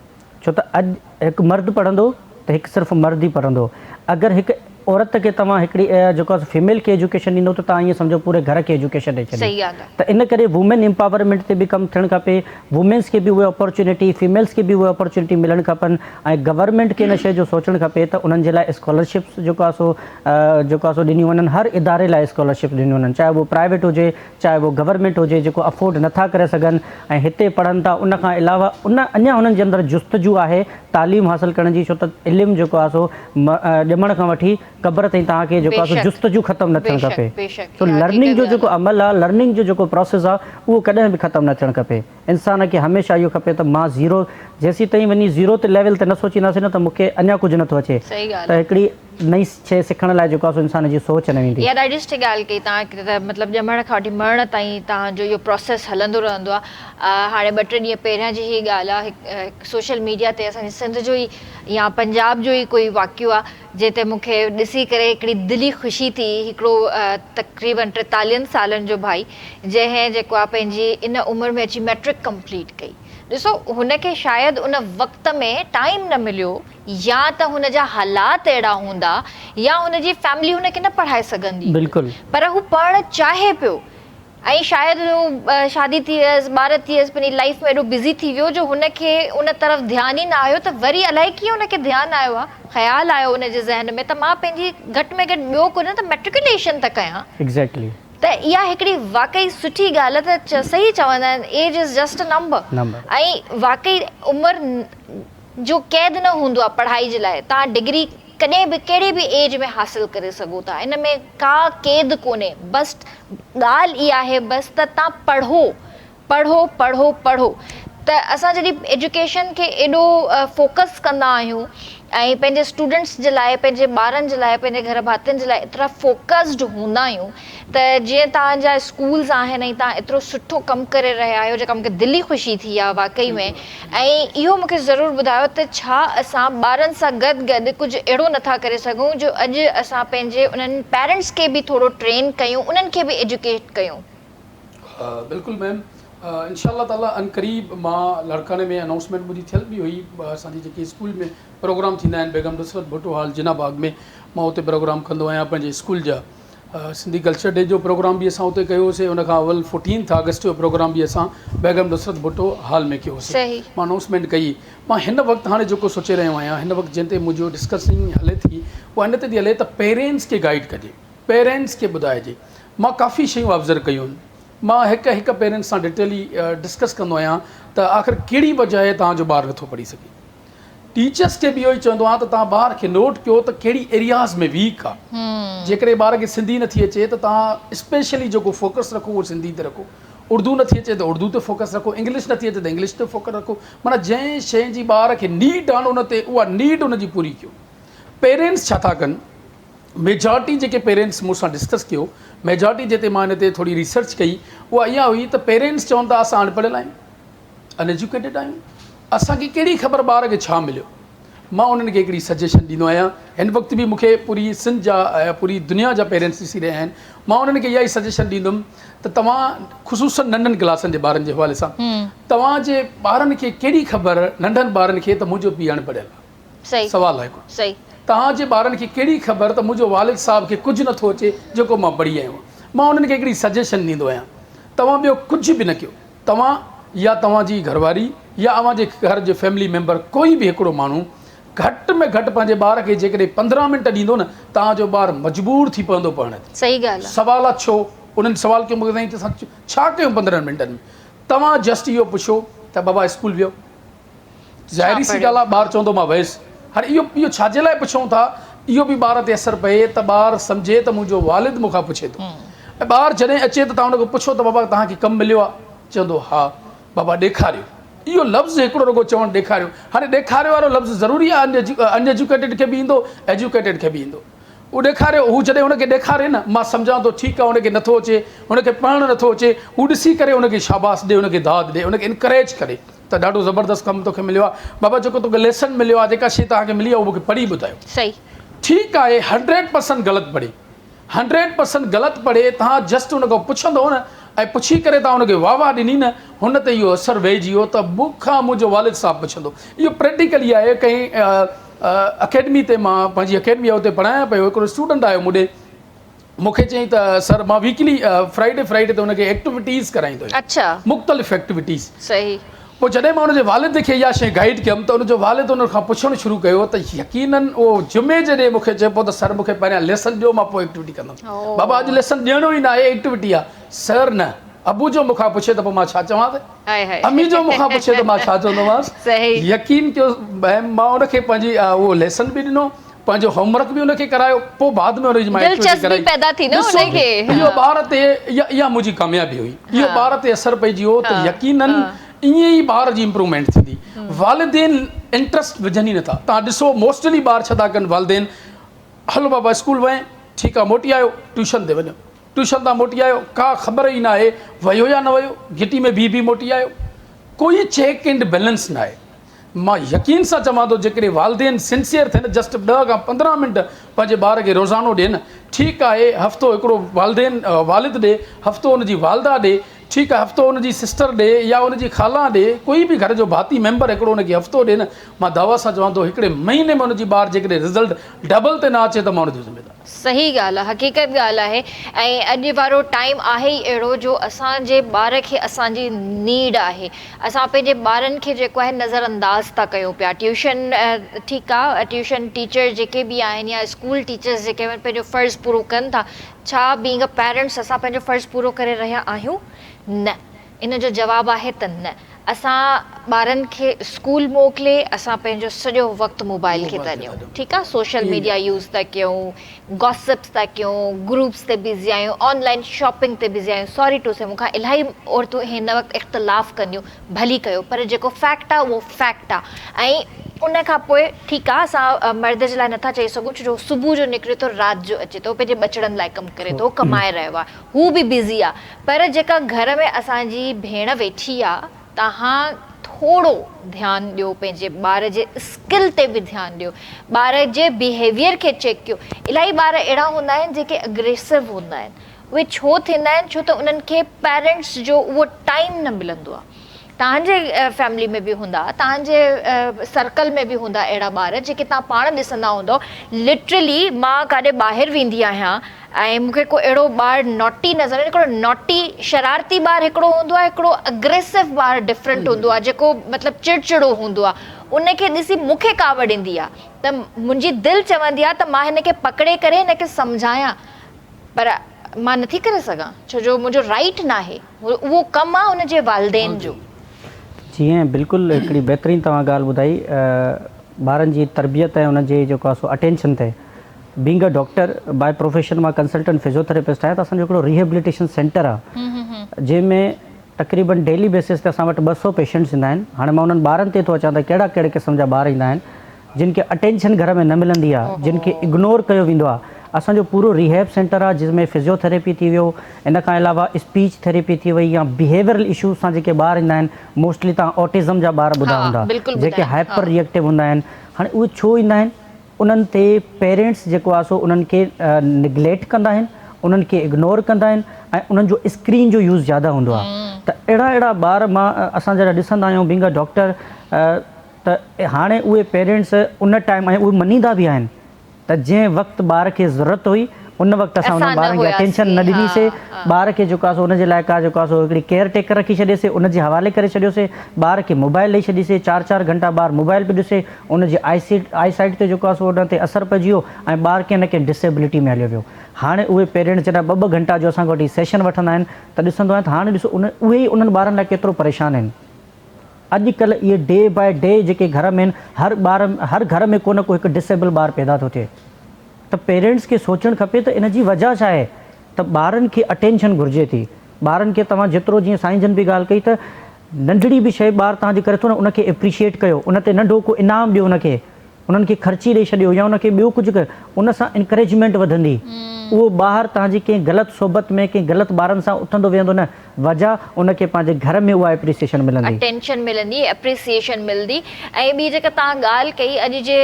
छो त अॼु हिकु मर्द पढ़ंदो त हिकु सिर्फ़ु मर्द ई पढ़ंदो। अगरि हिकु औरत खे तव्हां हिकिड़ी जेको आहे फीमेल खे एजुकेशन ॾींदो त तव्हां ईअं सम्झो पूरे घर खे एजुकेशन ॾेई छॾी। त इन करे वुमेन एम्पावरमेंट ते बि कमु थियणु खपे, वुमेन्स खे बि उहे अपॉर्चुनिटी, फीमेल्स खे बि उहे अपॉर्चुनिटी मिलणु खपनि। ऐं गवर्नमेंट खे इन शइ जो सोचणु खपे त उन्हनि जे लाइ स्कॉलरशिप्स जेको आहे सो ॾिनियूं वञनि, हर इदारे लाइ स्कॉलरशिप ॾिनियूं वञनि, चाहे उहो प्राइवेट हुजे चाहे उहो गवर्नमेंट हुजे, जेको अफोर्ड नथा करे सघनि ऐं हिते पढ़नि था। उन खां अलावा अञा हुननि जे अंदरि जुस्तजू आहे तालीम हासिलु करण जी, छो त इल्मु जेको आहे सो ॼमण खां वठी क़बर ताईं तव्हांखे जेको आहे बेशक, जुस्तजू ख़तमु न थियणु बेशक, खपे। बेशक, सो इहा लर्निंग जो हक़ीक़त जेको अमल आहे, लर्निंग जो जेको प्रोसेस आहे, उहो कॾहिं बि ख़तमु न थियणु खपे। इंसान खे हमेशह इहो खपे त मां ज़ीरो, जेसीं ताईं वञी ज़ीरो ते लेवल ते न सोचींदासीं न त मूंखे अञा कुझु नथो अचे, सही ॻाल्हि त हिकिड़ी नई शइ सिखण लाइ जेको आहे सो इंसान जी सोच न वेंदी। इहा ॾाढी सुठी ॻाल्हि कई तव्हां त मतिलबु ॼमण खां वठी मरण ताईं तव्हांजो इहो प्रोसेस हलंदो रहंदो आहे। हाणे 2-3 ॾींहं पहिरियां जी ई ॻाल्हि आहे, हिकु सोशल मीडिया ते असांजे सिंध जो ई या पंजाब जो ई कोई वाक़ियो आहे जिते मूंखे ॾिसी करे हिकिड़ी दिली ख़ुशी थी। हिकिड़ो तक़रीबन 43 सालनि जो भाई जंहिं जेको आहे पंहिंजी इन उमिरि में अची मैट्रिक कंप्लीट कई। ॾिसो हुनखे शायदि उन वक़्त में टाइम न मिलियो, या त हुन जा हालात अहिड़ा हूंदा, या हुनजी फैमिली हुनखे न पढ़ाए सघंदी, बिल्कुलु। पर हू पढ़णु चाहे पियो ऐं शायदि हू शादी थी वियसि, ॿार थी वियसि, पंहिंजी लाइफ में एॾो बिज़ी थी वियो जो हुनखे उन तरफ़ ध्यानु ई न आयो। त वरी अलाए कीअं हुनखे ध्यानु आयो आहे, ख़्यालु आयो हुनजे ज़हन में त मां पंहिंजी घटि में घटि ॿियो कुझु न त मैट्रिकुलेशन त कयां। एग्ज़ैक्टली। त इहा हिकिड़ी वाक़ई सुठी ॻाल्हि आहे। त सही चवंदा आहिनि, age is just a number. ऐं वाक़ई उमिरि जो क़ैद न हूंदो आहे पढ़ाई जे लाइ। तव्हां डिग्री कॾहिं बि कहिड़े बि एज में हासिलु करे सघो था, इन में का क़ैद कोन्हे। बसि ॻाल्हि इहा आहे बसि त तव्हां पढ़ो पढ़ो पढ़ो पढ़ो। त असां जॾहिं एजुकेशन खे एॾो फोकस कंदा आहियूं ऐं पंहिंजे स्टूडेंट्स जे लाइ, पंहिंजे ॿारनि जे लाइ, पंहिंजे घर भातियुनि जे लाइ एतिरा फोकस्ड हूंदा आहियूं, त जीअं तव्हांजा स्कूल्स आहिनि ऐं तव्हां एतिरो सुठो कमु करे रहिया आहियो, जेका मूंखे दिली ख़ुशी थी आहे वाक़ई में। ऐं इहो मूंखे ज़रूरु ॿुधायो त छा असां ॿारनि सां गॾु गॾु कुझु अहिड़ो नथा करे सघूं जो अॼु असां पंहिंजे उन्हनि पेरेंट्स खे बि थोरो ट्रेन कयूं, उन्हनि खे बि एजुकेट कयूं। बिल्कुलु मैम, इंशाअल्लाह ताला अनक़रीब मां लड़काने में अनाउंसमेंट मुंहिंजी थियल बि हुई। असांजी जेके स्कूल में प्रोग्राम थींदा आहिनि, बेगम नुसरत भुट्टो हॉल जिनाबाग में, मां उते प्रोग्राम कंदो आहियां पंहिंजे स्कूल जा। सिंधी कल्चर डे जो प्रोग्राम बि असां उते कयोसीं। उन खां अवल 14 अगस्त जो प्रोग्राम बि असां बेगम नुसरत भुट्टो हॉल में कयोसीं। मां अनाउंसमेंट कई। मां हिन वक़्तु हाणे जेको सोचे रहियो आहियां, हिन वक़्तु जंहिं ते मुंहिंजो डिस्कसिंग हले थी, उहा हिन ते थी हले त पेरेंट्स खे गाइड कजे, पेरेंट्स खे ॿुधाइजे। मां काफ़ी शयूं ऑब्ज़र्व कयूं आहिनि। मां हिकु पेरेंट्स सां डिटेली डिस्कस कंदो आहियां त आख़िर कहिड़ी वजह आहे तव्हांजो ॿारु नथो पढ़ी सघे। टीचर्स खे बि इहो ई चवंदो आहे त तव्हां ॿार खे नोट कयो त कहिड़ी एरियाज़ में वीक आहे। जेकॾहिं ॿार खे सिंधी नथी अचे त तव्हां स्पेशली जेको फोकस रखो उहो सिंधी ते रखो। उर्दू नथी अचे त उर्दू ते फोकस रखो। इंग्लिश नथी अचे त इंग्लिश ते फोकस रखो। माना जंहिं शइ जी ॿार खे नीड आहे उन ते उहा नीड उनजी पूरी कयो। पेरेंट्स छा था कनि, मेजॉरिटी जेके पेरेंट्स मूंसां डिस्कस कयो, मेजॉरिटी जिते मां हिन ते थोरी रिसर्च कई, उहा इहा हुई त पेरेंट्स चवनि था असां अनपढ़ियल आहियूं, अनएजुकेटेड आहियूं, असांखे कहिड़ी ख़बर ॿार खे छा मिलियो। मां उन्हनि खे हिकिड़ी सजेशन ॾींदो आहियां। हिन वक़्तु बि मूंखे पूरी सिंध जा पूरी दुनिया जा पेरेंट्स ॾिसी रहिया आहिनि। मां उन्हनि खे इहा ई सजेशन ॾींदुमि त तव्हां ख़ुशूसन नंढनि क्लासनि जे ॿारनि जे हवाले सां, तव्हांजे ॿारनि खे कहिड़ी ख़बर, नंढनि ॿारनि खे, त मुंहिंजो पीउ अनपढ़ियल आहे। सवालु आहे हिकिड़ो। तव्हांजे ॿारनि खे कहिड़ी ख़बर त मुंहिंजो वालिद साहिब खे कुझु नथो अचे जेको मां पढ़ी आहियो। मां उन्हनि खे हिकिड़ी सजेशन ॾींदो आहियां, तव्हां ॿियो कुझु बि न कयो। तव्हां या तव्हांजी घरवारी या अव्हांजे घर जो फैमिली मेंबर, कोई बि हिकिड़ो माण्हू घटि में घटि पंहिंजे ॿार खे जेकॾहिं 15 मिंट ॾींदो न, तव्हांजो ॿारु मजबूर थी पवंदो पढ़ण ते। सही ॻाल्हि आहे। सवाल आहे छो? उन्हनि सवाल कयो मूंखे साईं, असां छा कयूं 15 मिंटनि में? तव्हां जस्ट इहो पुछो त बाबा स्कूल वियो, ज़ाहिरी सी ॻाल्हि आहे ॿारु चवंदो मां वयुसि। हाणे इहो छाजे लाइ पुछूं था? इहो बि ॿार ते असरु पए त ॿारु सम्झे त मुंहिंजो वालिद मूंखां पुछे थो। ऐं ॿारु जॾहिं अचे त तव्हां हुनखे पुछो त बाबा तव्हांखे कमु मिलियो आहे? चवंदो हा। बाबा ॾेखारियो। इहो लफ़्ज़ हिकिड़ो रुॻो चवणु ॾेखारियो। हाणे ॾेखारियो वारो लफ़्ज़ ज़रूरी आहे अनएजुकेटेड खे बि ईंदो, एजुकेटेड खे बि ईंदो। उहो ॾेखारियो। हू जॾहिं हुनखे ॾेखारे न, मां सम्झां थो ठीकु आहे हुनखे नथो अचे, हुनखे पढ़णु नथो अचे, हू ॾिसी करे हुनखे शाबाश ॾे, हुनखे दाद ॾे, हुनखे इनकरेज करे त ॾाढो ज़बरदस्त कमु तोखे मिलियो आहे। बाबा जेको तोखे लेसन मिलियो आहे, जेका शइ तव्हांखे मिली आहे, उहो मूंखे पढ़ी ॿुधायो। सही। ठीकु आहे, 100% ग़लति पढ़े, 100% ग़लति पढ़े, तव्हां जस्ट हुनखां पुछंदव न ऐं पुछी करे तव्हां हुनखे वाह वाह ॾिनी न, हुन ते इहो असरु वेहिजी वियो त मूंखां मुंहिंजो वालिद साहिबु पुछंदो। इहो प्रैक्टिकली आहे। कंहिं अकेडमी ते मां पंहिंजी अकेडमी आहे उते पढ़ायां पियो, हिकिड़ो स्टूडेंट आयो मूं ॾे, मूंखे चयईं त सर मां वीकली फ्राइडे ते हुनखे एक्टिविटीज़ कराईंदो आहियां। अच्छा। मुख़्तलिफ़ एक्टिविटीज़। सही। पोइ जॾहिं मां हुनजे वालिद खे इहा शइ गाइड कयमि त हुनजो वालिद हुन खां पुछणु शुरू कयो त यकीनन उहो जुमे जॾहिं मूंखे चए पियो त सर मूंखे पहिरियां लेसन ॾियो, मां पोइ एक्टिविटी कंदुमि। बाबा अॼु लेसन ॾियणो ई न आहे, एक्टिविटी आहे। सर न, अबू जो मूंखां पुछे त पोइ मां छा चवां त? अम्मी जो मूंखां पुछे त मां छा चवंदोमांसि? यकीन कयो मां हुनखे पंहिंजी उहो लेसन बि ॾिनो, पंहिंजो होमवर्क बि उनखे करायो, पोइ बाद में उनजी मां दिलचस्पी पैदा थी न उनखे। इहो ॿार ते इहा मुंहिंजी कामयाबी हुई, इहो ॿार ते असरु पइजी वियो त यकीनन ईअं ई ॿार जी इम्प्रूवमेंट थींदी। वालिदेन इंट्रस्ट विझनि ई नथा। तव्हां ॾिसो मोस्टली ॿार छा था कनि, वालिदेन हलो बाबा स्कूल वञे, ठीकु आहे, मोटी आयो, ट्यूशन ते वञो, ट्यूशन तां मोटी आयो, का ख़बर ई न आहे वियो या न वियो, घिटी में बि मोटी आयो, कोई चेक एंड बैलेंस न आहे। मां यकीन सां चवां थो जेकॾहिं वालिदेन सिंसियर थियनि, जस्ट 10 खां 15 मिंट पंहिंजे ॿार खे रोज़ानो ॾियनि, ठीकु आहे, हफ़्तो हिकिड़ो वालिद ॾे, हफ़्तो हुनजी वालदा ॾे, ठीकु आहे, हफ़्तो हुनजी सिस्टर ॾे या हुनजी ख़ाला ॾे, कोई बि घर जो भाती मेंबर हिकिड़ो हुनखे हफ़्तो ॾे न, मां दावा सां चवां थो हिकिड़े महीने में हुनजी ॿार जेकॾहिं रिज़ल्ट डबल ते न अचे त मां हुनजो ज़िम्मेदार। सही ॻाल्हि आहे, हक़ीक़त ॻाल्हि आहे। ऐं अॼु वारो टाइम आहे ई अहिड़ो जो असांजे ॿार खे असांजी नीड आहे। असां पंहिंजे ॿारनि खे जेको आहे नज़रअंदाज़ था कयूं पिया। ट्यूशन ठीकु आहे, ट्यूशन टीचर जेके बि आहिनि या स्कूल टीचर्स जेके आहिनि पंहिंजो फ़र्ज़ु पूरो कनि था। छा बीइंग अ पेरेंट्स असां पंहिंजो फ़र्ज़ु पूरो करे रहिया आहियूं? न, इन जो जवाबु आहे त न। असां ॿारनि खे स्कूल मोकिले असां पंहिंजो सॼो वक़्तु मोबाइल खे था ॾियूं, ठीकु आहे, सोशल मीडिया यूज़ था कयूं, गॉसिप्स था कयूं, ग्रुप्स ते बिज़ी आहियूं, ऑनलाइन शॉपिंग ते बिज़ी आहियूं। सॉरी टू से मूंखां इलाही औरतूं हिन वक़्तु इख़्तिलाफ़ कंदियूं, भली कयो, पर जेको फैक्ट आहे उहो फैक्ट आहे। ऐं उन खां पोइ ठीकु आहे, असां मर्द जे लाइ नथा चई सघूं छो सुबुह जो निकिरे थो, राति जो अचे थो, पंहिंजे बचड़नि लाइ कमु करे थो, कमाए रहियो आहे, हू बि बिज़ी आहे। पर जेका घर में असांजी भेण वेठी आहे, तव्हां थोरो ध्यानु ॾियो, पंहिंजे ॿार जे स्किल ते बि ध्यानु ॾियो, ॿार जे बिहेवियर खे चेक कयो। इलाही ॿार अहिड़ा हूंदा आहिनि जेके अग्रेसिव हूंदा आहिनि। उहे छो थींदा आहिनि? छो त उन्हनि खे पेरेंट्स जो उहो टाइम न मिलंदो आहे। तव्हांजे फैमिली में बि हूंदा, तव्हांजे सर्कल में बि हूंदा अहिड़ा ॿार जेके तव्हां पाण ॾिसंदा हूंदव। लिटरली मां काॾे ॿाहिरि वेंदी आहियां ऐं मूंखे को अहिड़ो ॿारु नॉटी नज़र, हिकिड़ो नॉटी शरारती ॿारु हिकिड़ो हूंदो आहे, हिकिड़ो अग्रेसिव ॿारु डिफरेंट हूंदो आहे, जेको मतिलबु चिड़चिड़ो हूंदो आहे। उनखे ॾिसी मूंखे कावड़ ईंदी आहे त मुंहिंजी दिलि चवंदी आहे त मां हिनखे पकिड़े करे हिनखे सम्झायां, पर मां नथी करे सघां छो जो मुंहिंजो राइट न आहे, उहो कमु आहे हुनजे वालिदेन जो। जीअं बिल्कुलु हिकिड़ी बहितरीनु तव्हां ॻाल्हि ॿुधाई, ॿारनि जी तरबियत ऐं उनजे जेको आहे सो अटेंशन ते। Being a doctor by profession मां कंसल्टेंट फिजियोथेरेपिस्ट आहे, त असांजो हिकिड़ो रिहेबिलिटेशन सेंटर आहे जंहिंमें तक़रीबन डेली बेसिस ते असां वटि 200 पेशेंट्स ईंदा आहिनि। हाणे मां उन्हनि ॿारनि ते थो अचां त कहिड़ा कहिड़े क़िस्म जा ॿार ईंदा आहिनि जिन खे अटेंशन घर में न मिलंदी आहे, जिन खे इग्नोर कयो वेंदो आहे। असांजो पूरो रिहेब सेंटर आहे जंहिंमें फिजियोथेरेपी थी वियो, इन खां अलावा स्पीच थेरेपी थी वई, या बिहेवियरल इशूज़ सां जेके ॿार ईंदा आहिनि, मोस्टली तव्हां ऑटिज़म जा ॿार ॿुधा हूंदा, जेके हाइपर रिएक्टिव हूंदा आहिनि। हाणे उहे छो ईंदा आहिनि? उन्हनि ते पेरेंट्स जेको आहे सो उन्हनि खे निगलेक्ट कंदा आहिनि, उन्हनि खे इग्नोर कंदा आहिनि ऐं उन्हनि जो स्क्रीन जो यूज़ ज़्यादा हूंदो आहे। त अहिड़ा अहिड़ा ॿार मां असां जॾहिं ॾिसंदा आहियूं बीइंग अ डॉक्टर, त हाणे उहे पेरेंट्स उन टाइम ऐं उहे मञींदा बि आहिनि त जंहिं वक़्तु ॿार खे ज़रूरत हुई उन वक़्तु असां उन ॿारनि खे अटेंशन न ॾिनीसीं। ॿार खे जेको आहे सो उनजे लाइ का जेको आहे सो हिकिड़ी केयर टेकर रखी छॾियोसीं, उनजे हवाले करे छॾियोसीं, ॿार खे मोबाइल ॾेई छॾीसीं, 4-4 घंटा ॿार मोबाइल पियो ॾिसे, उनजी आई साइट ते जेको आहे सो उन ते असरु पइजी वियो ऐं ॿार खे हिन खे डिसेबिलिटी में हलियो वियो। हाणे उहे पेरेंट्स जॾहिं 2-2 घंटा जो असां वटि सेशन वठंदा आहिनि त ॾिसंदो आहियां त हाणे ॾिसो उहे ई उन्हनि ॿारनि लाइ केतिरो परेशान आहिनि। अॼुकल्ह इहे डे बाय डे जेके घर में आहिनि, हर घर में को न को हिकु डिसेबल ॿारु पैदा थो थिए। त पेरेंट्स खे सोचणु खपे त इन जी वजह छा आहे, त ॿारनि खे अटेंशन घुरिजे थी। ॿारनि खे तव्हां जेतिरो, जीअं साईं जन बि ॻाल्हि कई, त नंढड़ी बि शइ ॿारु तव्हांजे करे थो न, उनखे एप्रिशिएट कयो, उन ते नंढो को इनाम ॾियो, उनखे उन्हनि खे ख़र्ची ॾेई छॾियो या उनखे ॿियो कुझु कयो, उन सां इनकरेजमेंट वधंदी। उहो ॿाहिरि तव्हांजी कंहिं ग़लति सोबत में कंहिं ग़लति ॿारनि सां उथंदो वेहंदो न, वजह उनखे पंहिंजे घर में उहा एप्रिसिएशन मिलंदी, अटेंशन मिलंदी, एप्रिसिएशन मिलंदी। ऐं ॿी जेका तव्हां ॻाल्हि कई, अॼु जे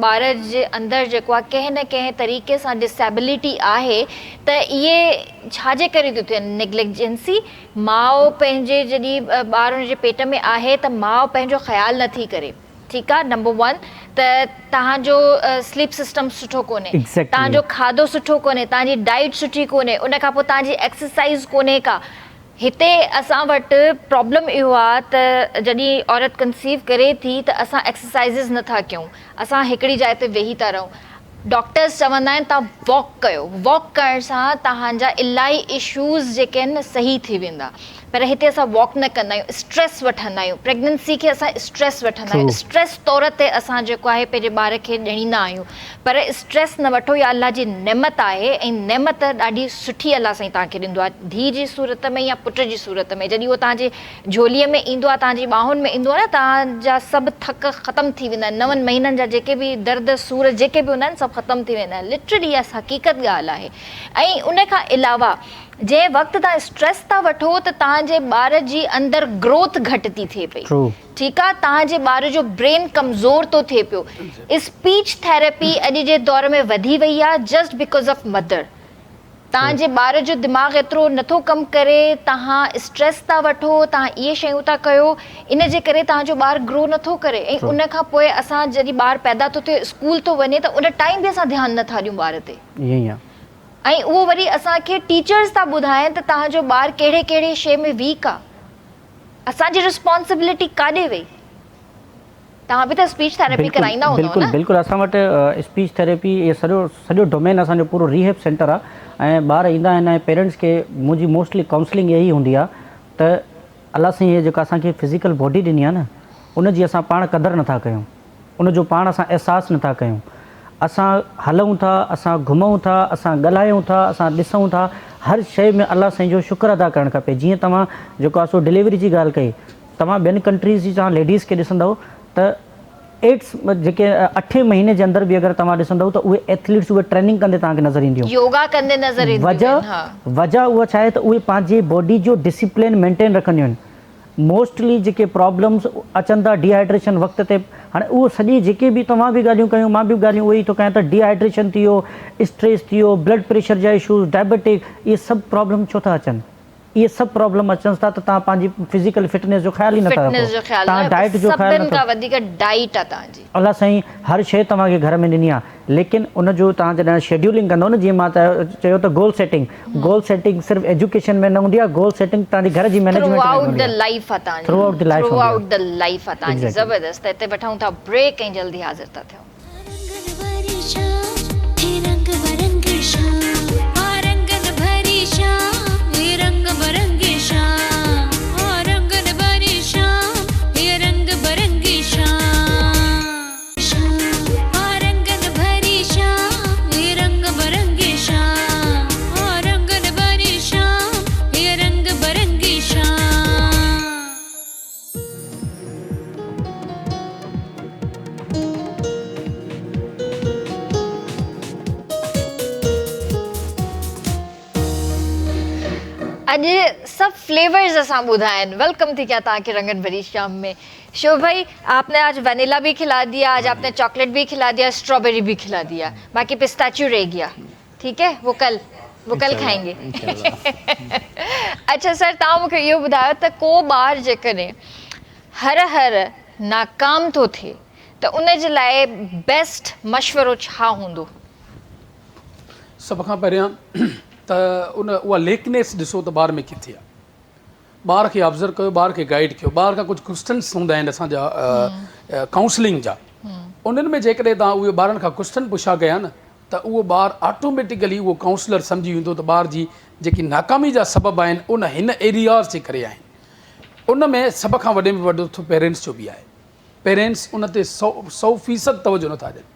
ॿार जे अंदरि जेको आहे कंहिं न कंहिं तरीक़े सां डिसेबिलिटी आहे, त इहे छाजे करे थियूं थियनि? नेग्लिजेंसी। माउ पंहिंजे जॾहिं ॿार हुनजे पेट में आहे त माउ पंहिंजो ख़्यालु नथी करे, ठीकु आहे, नंबर 1 त तव्हांजो स्लीप सिस्टम सुठो कोन्हे, तव्हांजो खाधो सुठो कोन्हे, तव्हांजी डाइट सुठी कोन्हे, उन खां पोइ तव्हांजी एक्सरसाइज़ कोन्हे का। हिते असां वटि प्रॉब्लम इहो आहे त जॾहिं औरत कंसीव करे थी त असां एक्सरसाइज़िस नथा कयूं, असां हिकिड़ी जाइ ते वेही था रहूं। डॉक्टर्स चवंदा आहिनि तव्हां वॉक कयो, वॉक करण सां तव्हांजा इलाही इशूज़ जेके आहिनि न सही थी वेंदा। पर हिते असां वॉक न कंदा आहियूं, स्ट्रेस वठंदा आहियूं, प्रेगनेंसी खे असां स्ट्रेस वठंदा आहियूं, स्ट्रेस तौर ते असां जेको आहे पंहिंजे ॿार खे ॾींदा आहियूं। पर स्ट्रेस न वठो, या अलाह जी नेमत आहे, ऐं नेमत ॾाढी सुठी अलाह साईं तव्हांखे ॾींदो आहे, धीउ जी सूरत में या पुट जी सूरत में। जॾहिं उहो तव्हांजे झोलीअ में ईंदो आहे, तव्हांजी ॿाहुनि में ईंदो आहे न, तव्हांजा सभु थक ख़तमु थी वेंदा आहिनि, 9 महीननि जा जेके बि दर्द सूर जेके बि हूंदा आहिनि सभु ख़तमु थी वेंदा आहिनि। लिटरली इहा हक़ीक़त ॻाल्हि आहे। ऐं उन खां अलावा जंहिं वक़्तु तव्हां स्ट्रेस था वठो त तव्हांजे ॿार जी अंदरि ग्रोथ घटि थी थिए पई, ठीकु आहे, तव्हांजे ॿार जो ब्रेन कमज़ोर थो थिए पियो। स्पीच थेरेपी अॼु जे दौर में वधी वई आहे जस्ट बिकॉज़ ऑफ मदर। तव्हांजे ॿार जो दिमाग़ एतिरो नथो कमु करे, तव्हां स्ट्रेस था वठो, तव्हां इहे शयूं था कयो, इन जे करे तव्हांजो ॿारु ग्रो नथो करे। ऐं उन खां पोइ असां जॾहिं ॿारु पैदा थो थिए, स्कूल थो वञे, त उन टाइम बि असां ध्यानु नथा ॾियूं ॿार ते। ऐं उहो वरी असांखे टीचर्स था ॿुधाइनि त तव्हांजो ॿारु कहिड़े कहिड़े शइ में वीक आहे। असांजी रिस्पॉन्सिबिलिटी काॾे वई? तव्हां बि त स्पीच थेरेपी कराईंदा हूंदव न? बिल्कुलु बिल्कुलु, असां वटि स्पीच थेरेपी इहो सॼो डोमेन असांजो पूरो रिहेब सेंटर आहे। ऐं ॿार ईंदा आहिनि ऐं पेरेंट्स खे मुंहिंजी मोस्टली काउंसलिंग इहा ई हूंदी आहे त अलाह साईं इहे जेका असांखे फिज़िकल बॉडी ॾिनी आहे न, उनजी असां पाण क़दुरु नथा कयूं, उनजो पाण असां अहसासु नथा कयूं। असां हलूं था, असां घुमूं था, असां ॻाल्हायूं था, असां ॾिसूं था, हर शइ में अलाह साईं जो शुक्र अदा करणु खपे। जीअं तव्हां जेको आहे सो डिलीवरी जी ॻाल्हि कई, तव्हां ॿियनि कंट्रीज़ जी तव्हां लेडीज़ खे ॾिसंदव त 8 जेके 8 महीने जे अंदरि बि अगरि तव्हां ॾिसंदव त उहे एथलीट्स उहे ट्रेनिंग कंदे तव्हांखे नज़र ईंदियूं, योगा कंदे नज़र ईंदियूं। वजह उहा छा आहे त उहे पंहिंजे बॉडी जो डिसिप्लिन मेंटेन रखंदियूं आहिनि। मोस्टली जेके प्रॉब्लम्स अचनि था डिहाइड्रेशन वक़्त ते, हाणे उहो सॼी जेके बि तव्हां बि ॻाल्हियूं कयूं, मां बि ॻाल्हियूं उहे ई थो कयां त डिहाइड्रेशन थी वियो, स्ट्रेस थी वियो, ब्लड प्रेशर जा इशूज़, डायबिटिक, इहे सभु प्रॉब्लम छो था अचनि? इहे सभु प्रॉब्लम अचनि था त तव्हां पंहिंजी फिज़िकल फिटनेस जो ख़्यालु ई नथा रखो, तव्हां डाइट जो ख़्यालु नथा। डाइट आहे तव्हांजी। अलाह साईं हर शइ तव्हांखे घर में ॾिनी आहे, लेकिन उनजो तव्हां जॾहिं शेड्यूलिंग कंदो न, जीअं मां चयो त गोल सेटिंग सिर्फ़ु एजुकेशन में न हूंदी आहे, गोल सेटिंग तव्हांजी घर जी management throughout the life आहे तव्हांजी, थ्रू आउट द लाइफ आहे तव्हांजी। ज़बरदस्त। हिते वठूं था ब्रेक ऐं जल्दी हाज़िर था थियूं। अॼु सब फ्लेवर्स असां ॿुधाइनि। वेलकम थी क्या तव्हांखे रंगन भरी शाम में। शो भाई, आपने आज वनीला भी खिला दिया, आज आपने चॉकलेट भी खिला दिया, स्ट्रॉबेरी भी खिला दिया, बाकी पिस्ताचियो रह गया, ठीक है, वो कल खाएंगे। अच्छा सर, तव्हां मूंखे इहो ॿुधायो त को ॿार जेकॾहिं हर नाकाम थो थिए त उन जे लाइ बेस्ट मशवरो छा हूंदो? सभ खां पहिरियां त उहा लेकनेस ॾिसो त ॿार में किथे आहे। ॿार खे ऑब्ज़र्व कयो, ॿार खे गाइड कयो। ॿार खां कुझु क्वेश्चन्स हूंदा आहिनि असांजा काउंसलिंग जा, उन्हनि में जेकॾहिं तव्हां उहे ॿारनि खां क्वेश्चन पुछा कया न, त उहो ॿारु ऑटोमेटिकली उहो काउंसलर सम्झी वेंदो त ॿार जी जेकी नाकामी जा सबब आहिनि उन हिन एरियाज़ जे करे आहिनि। उन में सभ खां वॾे में वॾो पेरेंट्स जो बि आहे। पेरेंट्स उन ते 100% तवजो नथा ॾियनि।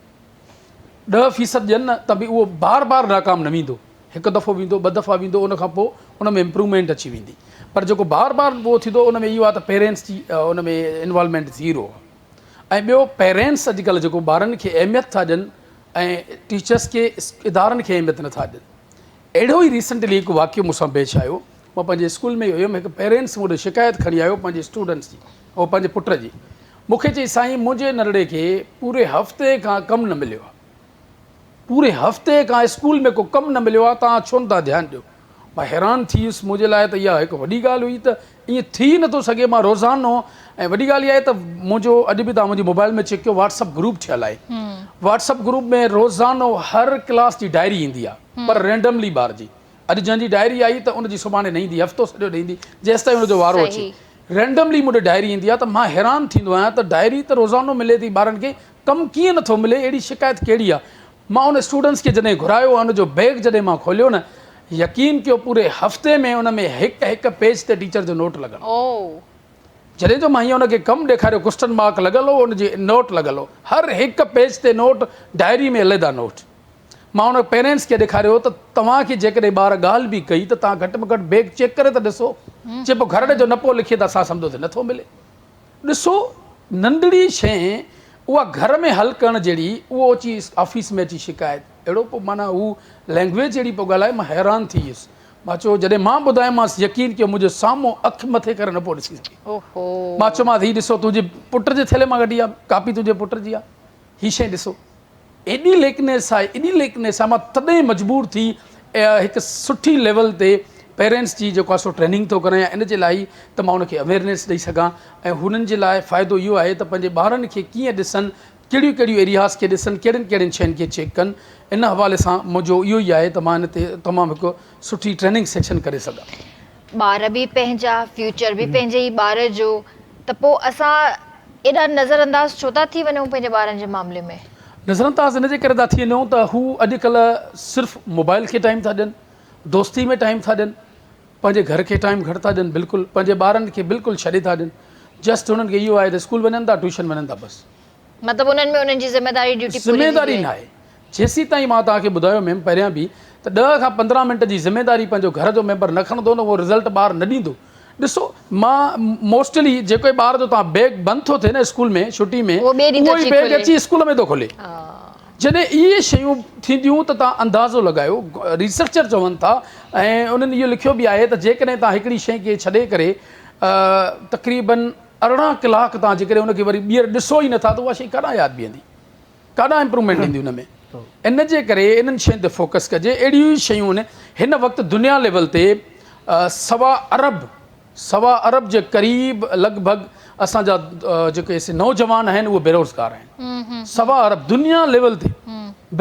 10% ॾियनि न त बि उहो बार बार नाकाम न वेंदो, हिकु दफ़ो वेंदो, 2 दफ़ा वेंदो, उन खां पोइ उन में इम्प्रूवमेंट अची वेंदी। पर जेको बार बार उहो थींदो उन में इहो आहे त पेरेंट्स जी उन में इन्वॉल्वमेंट ज़ीरो आहे। ऐं ॿियो, पेरेंट्स अॼुकल्ह जेको ॿारनि खे अहमियत था ॾियनि ऐं टीचर्स खे इदारनि खे अहमियत नथा ॾियनि। अहिड़ो ई रिसेंटली हिकु वाक़ियो मूंसां पेश आयो। मां पंहिंजे स्कूल में हुयुमि, हिकु पेरेंट्स मूं वटि शिकायत खणी आयो पंहिंजे स्टूडेंट्स जी, उहो पंहिंजे पुट जी। मूंखे चई, साईं मुंहिंजे नंढड़े खे पूरे हफ़्ते खां कमु न मिलियो आहे, पूरे हफ़्ते खां स्कूल में को कमु न मिलियो आहे, तव्हां छो नथा ध्यानु ॾियो? मां हैरान थी वियुसि। मुंहिंजे लाइ त इहा हिकु वॾी ॻाल्हि हुई त ईअं थी नथो सघे। मां रोज़ानो, ऐं वॾी ॻाल्हि इहा आहे त मुंहिंजो अॼु बि तव्हां मुंहिंजी मोबाइल में चेक कयो, व्हाट्सअप ग्रुप ठहियलु आहे। व्हाट्सअप ग्रुप में रोज़ानो हर क्लास जी डायरी ईंदी आहे, पर रेंडमली ॿार जी। अॼु जंहिंजी डायरी आई त उनजी सुभाणे न ईंदी, हफ़्तो सॼो ॾींदी जेसि ताईं उनजो वारो अचे। रेंडमली मुंहिंजे डायरी ईंदी आहे। त मां हैरान थींदो आहियां त डायरी त रोज़ानो मिले थी, ॿारनि खे कमु कीअं नथो मिले? अहिड़ी शिकायत कहिड़ी आहे? मां उन स्टूडेंट्स खे जॾहिं घुरायो, उनजो बैग जॾहिं मां खोलियो न, यकीन कयो पूरे हफ़्ते में उन में हिकु पेज ते टीचर जो नोट लॻल ओ जॾहिं जो मां हीअं हुनखे कमु ॾेखारियो क्वेश्चन मार्क लॻल हो उनजी नोट लॻल हो हर हिकु पेज ते नोट डायरी में अलॻि नोट मां हुन पेरेंट्स खे ॾेखारियो त तव्हांखे जेकॾहिं ॿार ॻाल्हि बि कई त तव्हां घटि में घटि बैग चेक करे त ॾिसो चए पोइ घर जो न पोइ लिखे त असां सम्झो त नथो मिले ॾिसो नंढड़ी शइ उहा घर में हल करण जहिड़ी उहो अची ऑफिस में अची शिकायत अहिड़ो पोइ माना हू लैंग्वेज अहिड़ी पोइ ॻाल्हाए मां हैरान थी वियुसि मां चयो जॾहिं मां ॿुधायोमांसि यकीन कयो मुंहिंजो साम्हूं अखि मथे करे न पियो ॾिसी सघे ओहो मां चयोमांसि हीउ ॾिसो तुंहिंजे पुट जे थेले मां कढी आहे कापी तुंहिंजे पुट जी आहे हीअ शइ ॾिसो एॾी लेकनेस आहे मां तॾहिं मजबूर थी हिकु सुठी लेवल ते पेरेंट्स जी जेको आहे सो ट्रेनिंग थो करायां इन जे लाइ त मां उनखे अवेयरनेस ॾेई सघां ऐं हुननि जे लाइ फ़ाइदो इहो आहे त पंहिंजे ॿारनि खे कीअं ॾिसनि कहिड़ियूं कहिड़ियूं एरियाज़ खे ॾिसनि कहिड़ियुनि शयुनि खे चेक कनि इन हवाले सां मुंहिंजो इहो ई आहे त मां इन ते तमामु हिकु सुठी ट्रेनिंग सेक्शन करे सघां ॿार बि पंहिंजा फ्यूचर बि पंहिंजे ई ॿार जो त पोइ असां एॾा नज़रअंदाज़ छो था थी वञूं पंहिंजे ॿारनि जे मामले में नज़रअंदाज़ इन जे करे था थी वञूं त हू अॼुकल्ह सिर्फ़ु मोबाइल खे टाइम था ॾियनि दोस्ती में टाइम था ॾियनि पंहिंजे घर खे टाइम घटि था ॾियनि बिल्कुलु पंहिंजे ॿारनि खे बिल्कुलु छॾे था ॾियनि जस्ट हुननि खे इहो आहे त स्कूल वञनि था ट्यूशन वञनि था बसि मतिलबु उन्हनि में उन्हनि जी ज़िमेदारी ड्यूटी ज़िमेदारी न आहे जेसीं ताईं मां तव्हांखे ॿुधायो मैम पहिरियां बि त 10 खां 15 मिंट जी ज़िमेदारी पंहिंजो घर जो मेंबर न खणंदो न उहो रिज़ल्ट ॿार न ॾींदो ॾिसो मां मोस्टली जेको ॿार जो तव्हां बैग बंदि थो थिए न स्कूल में छुटी में उहो ॿिए ॾींहुं थो उहो ई अची बैग खुले। अची स्कूल में थो खुले जॾहिं इहे शयूं थींदियूं त तव्हां अंदाज़ो लॻायो रिसर्चर चवनि था ऐं उन्हनि इहो लिखियो बि आहे त जेकॾहिं तव्हां हिकिड़ी शइ खे छॾे करे तक़रीबन 18 कलाक तव्हां जेकॾहिं उनखे वरी ॿीहर ॾिसो ई नथा त उहा शइ काॾां यादि बीहंदी काॾां इम्प्रूवमेंट ईंदी उन में इन जे करे इन्हनि शयुनि ते फोकस कजे अहिड़ियूं ई शयूं आहिनि हिन वक़्तु दुनिया लेवल ते 1.25 अरब जे क़रीब लॻभॻि असांजा जेके नौजवान आहिनि उहे बेरोज़गार आहिनि 1.25 अरब दुनिया लेवल ते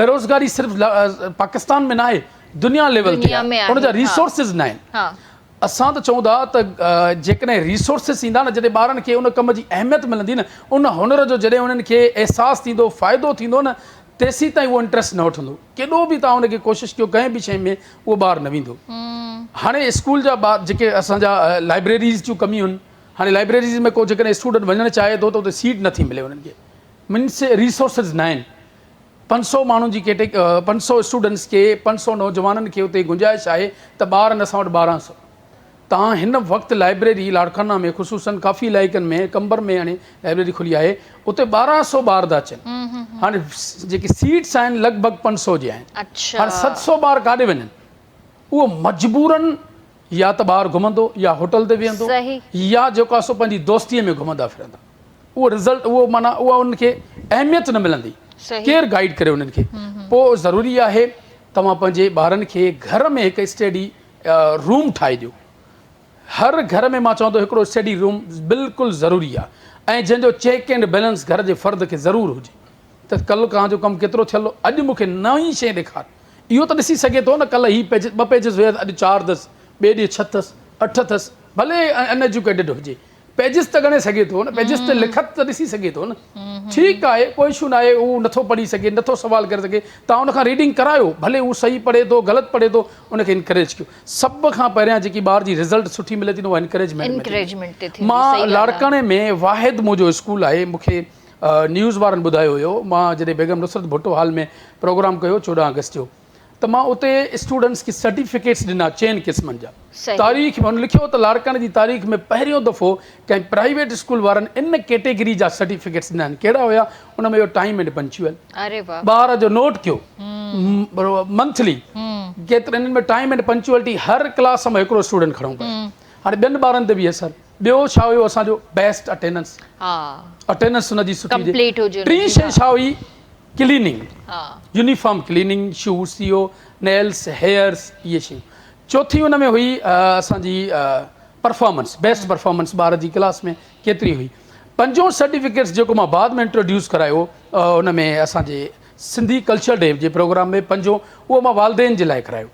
बेरोज़गारी सिर्फ़ु पाकिस्तान में न आहे दुनिया लेवल ते उनजा रिसोर्सिस न आहिनि असां त चऊं था त जेकॾहिं रिसोर्सिस ईंदा न जॾहिं ॿारनि खे उन कम जी अहमियत मिलंदी न उन हुनर जो जॾहिं उन्हनि खे अहसासु थींदो फ़ाइदो थींदो न तेसीं ताईं उहो इंट्रस्ट न वठंदो केॾो बि तव्हां उनखे कोशिशि कयो कंहिं बि शइ में उहो ॿारु न वेंदो हाणे स्कूल जा ॿार जेके असांजा लाइब्रेरीज़ जूं कमियूं आहिनि हाणे लाइब्रेरीज़ में को जेकॾहिं स्टूडेंट वञणु चाहे थो त उते सीट नथी मिले उन्हनि खे मीन्स रिसोर्सिस न आहिनि 500 माण्हुनि जी 500 स्टूडेंट्स खे 500 नौजवाननि खे उते गुंजाइश आहे त ॿार आहिनि असां वटि 1200 तव्हां हिन वक़्तु लाइब्रेरी लाड़काना में ख़ुशूसन काफ़ी इलाइक़नि में कंबर में हाणे लाइब्रेरी खुली आहे उते 1200 ॿार था अचनि हाणे जेके सीट्स आहिनि लॻभॻि 500 जी आहिनि हाणे 700 ॿार काॾे वञनि उहो मजबूरन या त ॿारु घुमंदो या होटल ते वेहंदो या जेको आहे सो पंहिंजी दोस्तीअ में घुमंदा फिरंदा उहो रिज़ल्ट उहो माना उहा उनखे अहमियत न मिलंदी केरु गाइड करे उन्हनि खे पोइ ज़रूरी आहे तव्हां पंहिंजे ॿारनि खे घर में हिकु स्टडी रूम ठाहे ॾियो हर घर में मां चवंदो हिकिड़ो स्टडी रूम बिल्कुलु ज़रूरी आहे ऐं जंहिंजो चेक एंड बैलेंस घर जे फ़र्द खे ज़रूरु हुजे त कल्ह खां जो कमु केतिरो थियलु अॼु मूंखे नई शइ ॾेखार इहो त ॾिसी सघे थो न कल्ह हीअ पेज 2 पेजिस हुया अॼु 4 अथसि ॿिए ॾींहुं 6 अथसि 8 अथसि भले अनएजुकेटेड हुजे पेजिस त ॻणे सघे थो न पेजिस ते लिखत त ॾिसी सघे थो न ठीकु आहे कोई इशू न आहे उहो नथो पढ़ी सघे नथो सवाल करे सघे तव्हां उनखां रीडिंग करायो भले उहो सही पढ़े थो ग़लति पढ़े थो उनखे इनकरेज कयो सभ खां पहिरियां जेकी ॿार जी रिज़ल्ट सुठी मिले थी न उहा इनकरेजमेंट मां लाड़काने में वाहिद मुंहिंजो स्कूल आहे मूंखे न्यूज़ वारनि ॿुधायो हुयो मां जॾहिं बेगम नुसरत भुट्टो हॉल में प्रोग्राम कयो 14 अगस्त जो त मां उते स्टूडेंट्स खे सर्टिफिकेट्स ॾिना 4 क़िस्मनि जा तारीख़ में हुन लिखियो त लाड़काने जी तारीख़ में पहिरियों दफ़ो कंहिं प्राइवेट स्कूल वारनि इन कैटेगरी जा सर्टिफिकेट्स ॾिना आहिनि कहिड़ा हुया उन में टाइम एंड पंक्चुअल ॿार जो नोट कयो मंथली केतिरे हिननि में टाइम एंड पंक्चुअलिटी हर क्लास में हिकिड़ो स्टूडेंट खणो पियो हाणे ॿियनि ॿारनि ते बि असर ॿियो छा हुयो असांजो बेस्ट अटेंडेंस हुनजी सुठी टी शइ छा हुई क्लीनिंग यूनिफॉर्म क्लीनिंग शूज़ इहो नेल्स हेयर्स इहे शयूं चौथी हुन में हुई असांजी परफॉर्मेंस बेस्ट परफॉर्मेंस ॿार जी क्लास में केतिरी हुई पंजो सर्टिफिकेट्स जेको मां बाद में इंट्रोड्यूस करायो हुन में असांजे सिंधी कल्चर डे जे प्रोग्राम में पंजो उहो मां वालदेन जे लाइ करायो